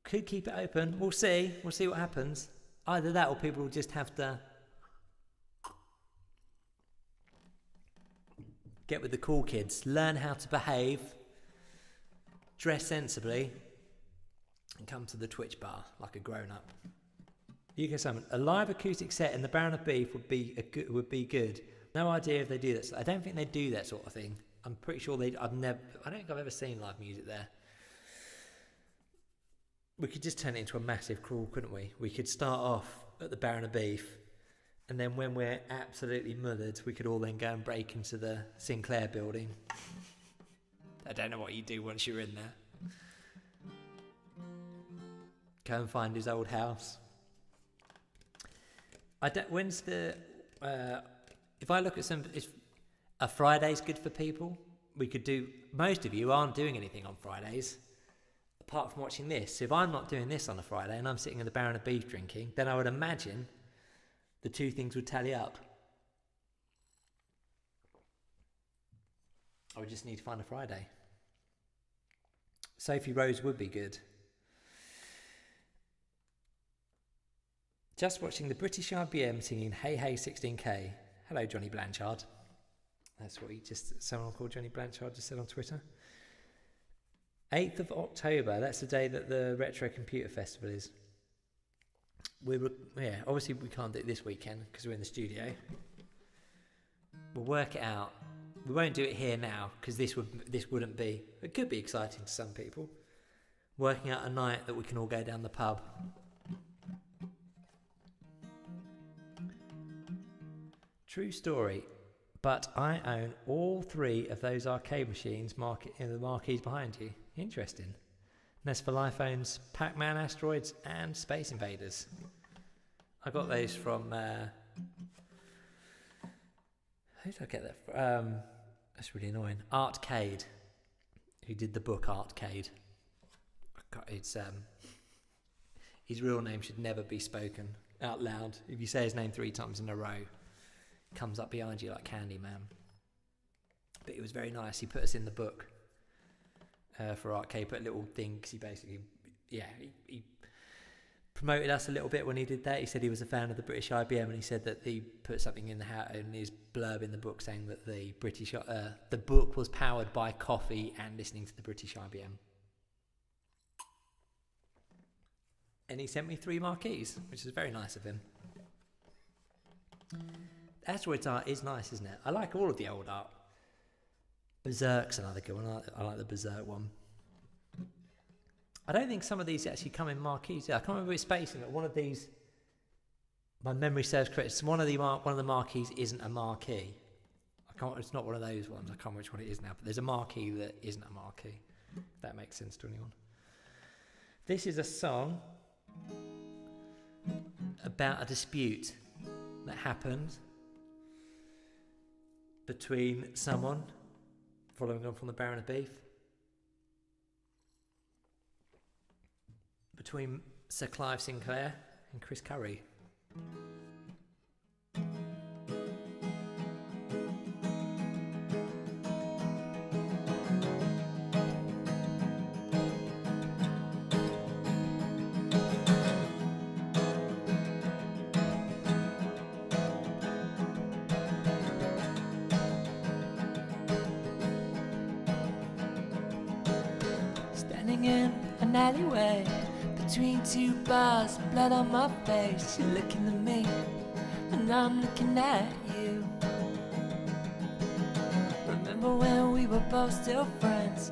S1: Could keep it open. We'll see. We'll see what happens. Either that, or people will just have to get with the cool kids, learn how to behave, dress sensibly, and come to the Twitch bar like a grown-up. UK Summon, a live acoustic set in the Baron of Beef would be good. No idea if they do that. I don't think they do that sort of thing. I'm pretty sure I don't think I've ever seen live music there. We could just turn it into a massive crawl, couldn't we? We could start off at the Baron of Beef, and then when we're absolutely mullered, we could all then go and break into the Sinclair building. I don't know what you do once you're in there. Go and find his old house. If I look at a Friday's good for people. We could do, most of you aren't doing anything on Fridays, apart from watching this. So if I'm not doing this on a Friday and I'm sitting in the Baron of Beef drinking, then I would imagine the two things would tally up. I would just need to find a Friday. Sophie Rose would be good. Just watching the British IBM singing Hey Hey 16K. Hello, Johnny Blanchard. That's what someone called Johnny Blanchard just said on Twitter. 8th of October, that's the day that the Retro Computer Festival is. Obviously we can't do it this weekend because we're in the studio. We'll work it out. We won't do it here now because this wouldn't be, it could be exciting to some people. Working out a night that we can all go down the pub. True story, but I own all three of those arcade machines in the marquees behind you. Interesting. Nest for Life owns Pac-Man, Asteroids, and Space Invaders. I got those from... who did I get that from? That's really annoying. Artcade, who did the book Artcade. It's his real name should never be spoken out loud. If you say his name 3 times in a row, comes up behind you like Candyman. But it was very nice. He put us in the book for Arcade, put a little thing, because he basically, he promoted us a little bit when he did that. He said he was a fan of the British IBM, and he said that he put something in his blurb in the book saying that the book was powered by coffee and listening to the British IBM. And he sent me 3 marquees, which is very nice of him. Asteroids art is nice, isn't it? I like all of the old art. Berserk's another good one. I like the Berserk one. I don't think some of these actually come in marquees. I can't remember which spacing, but one of these, my memory serves correct, one of the marquees isn't a marquee. It's not one of those ones. I can't remember which one it is now, but there's a marquee that isn't a marquee. If that makes sense to anyone. This is a song about a dispute that happened between someone, following on from the Baron of Beef, between Sir Clive Sinclair and Chris Curry.
S2: Standing in an alleyway between two bars, blood on my face. You're looking at me and I'm looking at you. Remember when we were both still friends?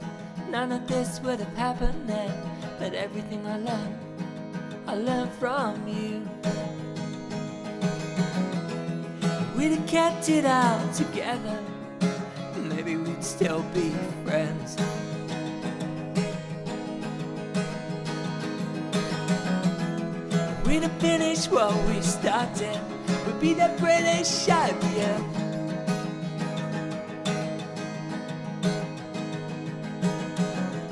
S2: None of this would have happened then, but everything I learned from you. We'd have kept it all together, maybe we'd still be friends. We'd have finished what we started, we'd be the British IBM.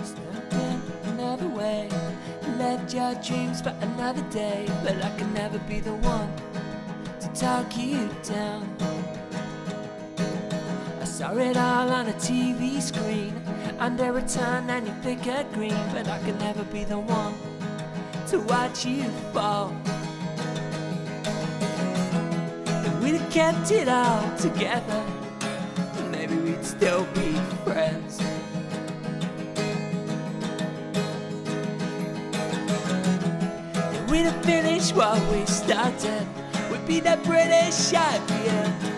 S2: Stepped in another way, left your dreams for another day, but I could never be the one to talk you down. I saw it all on a TV screen, under a ton and you flickered green, but I could never be the one to watch you fall. If we'd have kept it all together, maybe we'd still be friends. If we'd have finished what we started, we'd be the British IBM.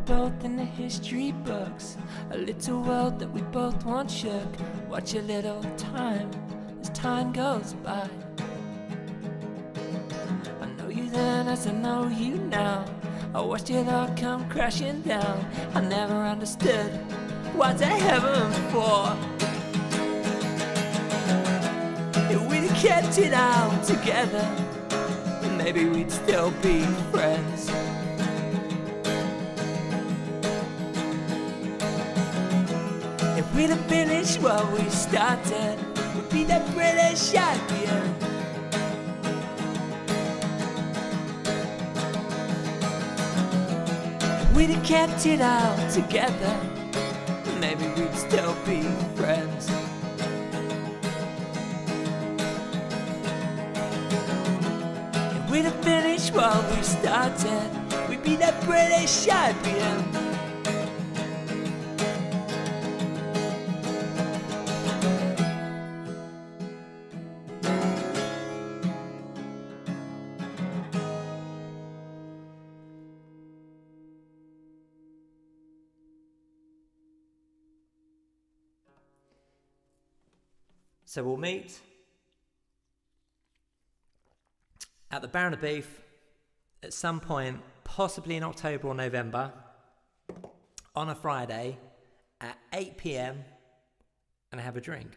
S2: Both in the history books, a little world that we both once shook. Watch a little time as time goes by. I know you then as I know you now. I watched it all come crashing down. I never understood what's a heaven for. If we'd have kept it all together, maybe we'd still be friends. If we'd have finished what we started, we'd be the British IBM. If we'd have kept it all together, maybe we'd still be friends. If we'd have finished what we started, we'd be the British IBM.
S1: So we'll meet at the Baron of Beef at some point, possibly in October or November, on a Friday at 8 p.m. and have a drink.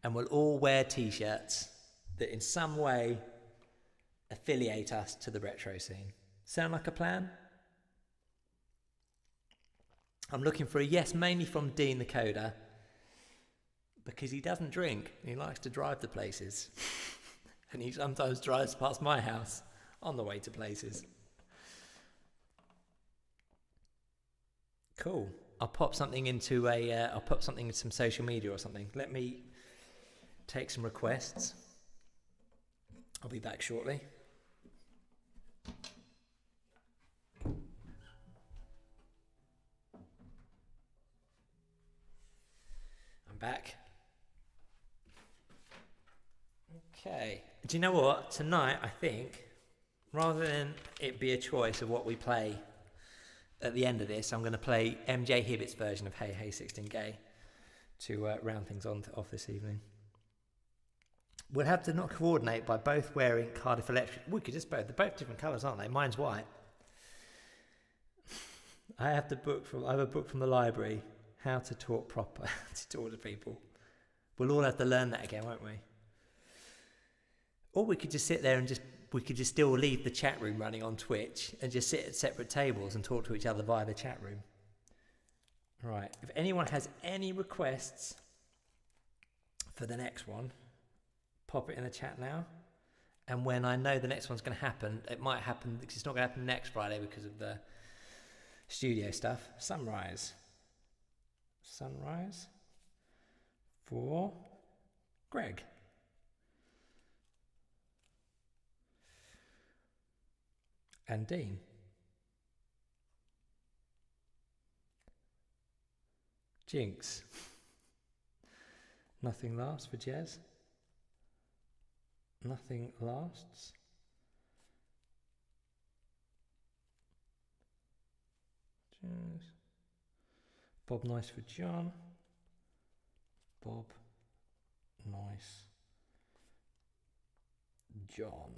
S1: And we'll all wear t-shirts that in some way affiliate us to the retro scene. Sound like a plan? I'm looking for a yes, mainly from Dean the Coder, because he doesn't drink and he likes to drive to places. And he sometimes drives past my house on the way to places. Cool. I'll pop something into some social media or something. Let me take some requests. I'll be back shortly. back. Okay. Do you know what? Tonight, I think, rather than it be a choice of what we play at the end of this, I'm going to play MJ Hibbett's version of Hey Hey 16 Gay to round things off this evening. We'll have to not coordinate by both wearing Cardiff Electric. We could just both. They're both different colours, aren't they? Mine's white. I have a book from the library, How to Talk Proper to Talk to People. We'll all have to learn that again, won't we? Or we could just sit there and we could just still leave the chat room running on Twitch and just sit at separate tables and talk to each other via the chat room. Right. If anyone has any requests for the next one, pop it in the chat now. And when I know the next one's going to happen, it might happen, because it's not going to happen next Friday because of the studio stuff. Sunrise for Greg. And Dean. Jinx. Nothing lasts for Jez. Nothing lasts. Jez. Bob Nice for John. Bob Nice. John.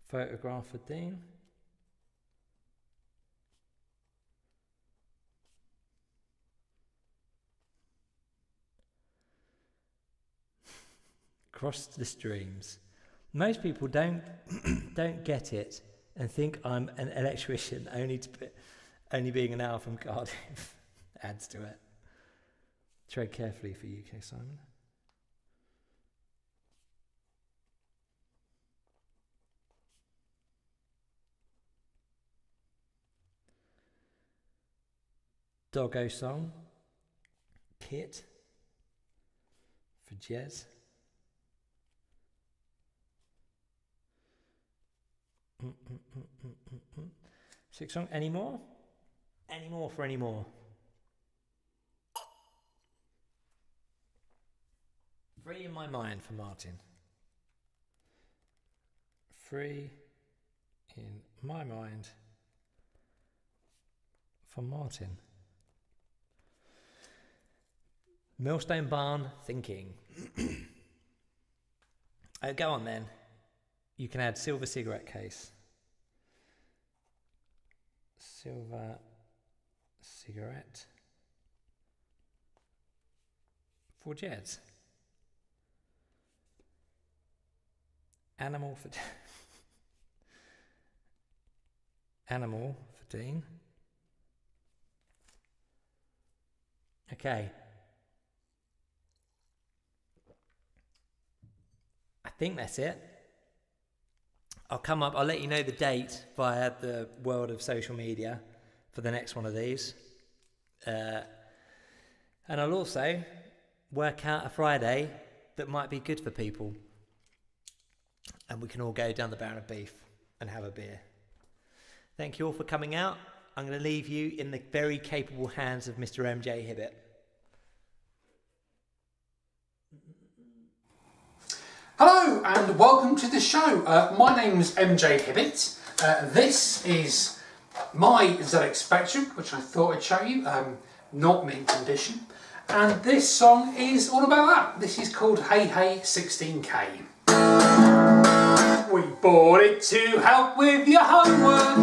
S1: Photograph for Dean. Cross the streams. Most people don't get it and think I'm an electrician only being an hour from Cardiff adds to it. Tread carefully for UK Simon. Doggo song. Kit for Jez. Six song. Any more? Any more for any more? Free in my mind for Martin. Free in my mind for Martin. Millstone Barn thinking. Oh, go on then. You can add silver cigarette case. Silver cigarette for Jez. Animal for Animal for Dean. Okay. I think that's it. I'll let you know the date via the world of social media for the next one of these. And I'll also work out a Friday that might be good for people. And we can all go down the Baron of Beef and have a beer. Thank you all for coming out. I'm going to leave you in the very capable hands of Mr. MJ Hibbett.
S3: Hello and welcome to the show. My name's MJ Hibbett. This is my ZX Spectrum, which I thought I'd show you, not mint condition. And this song is all about that. This is called Hey Hey 16K. We bought it to help with your homework.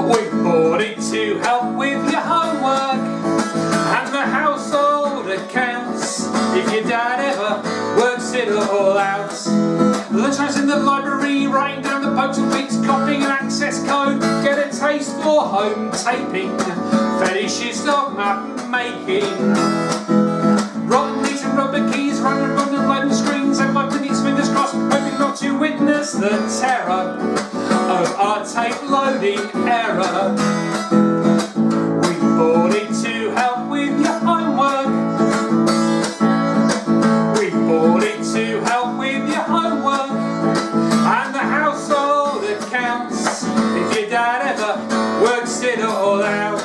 S3: We bought it to help with your homework and the household accounts. If your dad ever works it all out. Lunchtime's in the library, writing down the postal weeks, copying an access code. Get a taste for home taping, fetishes of map making. Rotten leads and rubber keys, running around and loading screens, and wiping his fingers crossed, hoping not to witness the terror of our tape loading error. We bought it to help with your homework. We bought it to help with your homework and the household accounts. If your dad ever works it all out.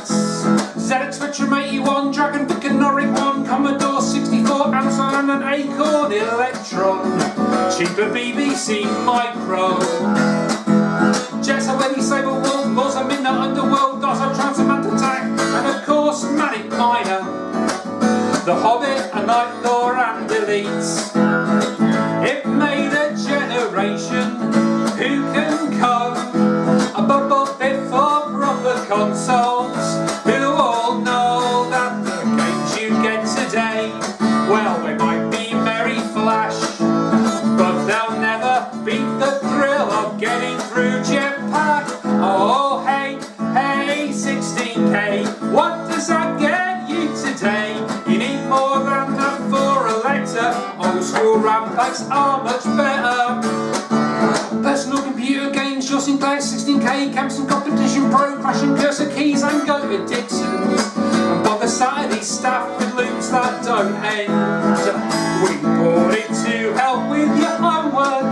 S3: ZX Spectrum 81, Dragon BBC Micro. Jets are Wendy Sabre Wolf, Laws of Midnight Underworld, Dots of Transatlantic Attack, and of course Manic Miner, The Hobbit, A Night Law and Deletes. It made a generation who can code a bubble bit for proper consoles, who all know that the games you get today, well, they might be very flash, but they'll never beat the thrill of getting through Jetpack. Oh, hey, hey, 16K, what does that get you today? You need more than that for a letter. Old school RAM packs are much better. Personal computer games, your Sinclair 16K, Camps and Competition Pro, Crash and Cursor keys and go to Dixon's. And bother Saturday staff with loops that don't end. We bought it to help with your homework.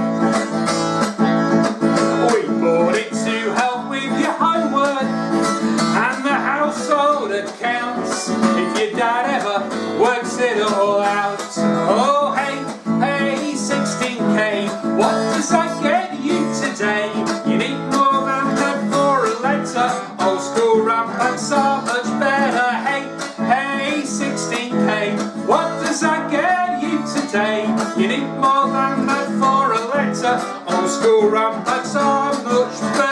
S3: We bought it to help with your homework and the household accounts, if your dad ever works it all out. Oh, hey, hey, 16K, what does that get you today? You need more than that for a letter. Old school RAM packs are much better. Hey, hey, 16K, what does that get you today? You need more than that for a letter. Old school RAM packs are much better.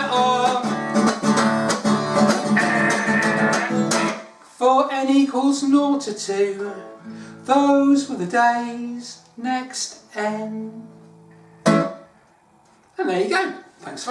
S3: For n equals 0 to 2, those were the days. Next n. And there you go. Thanks very much.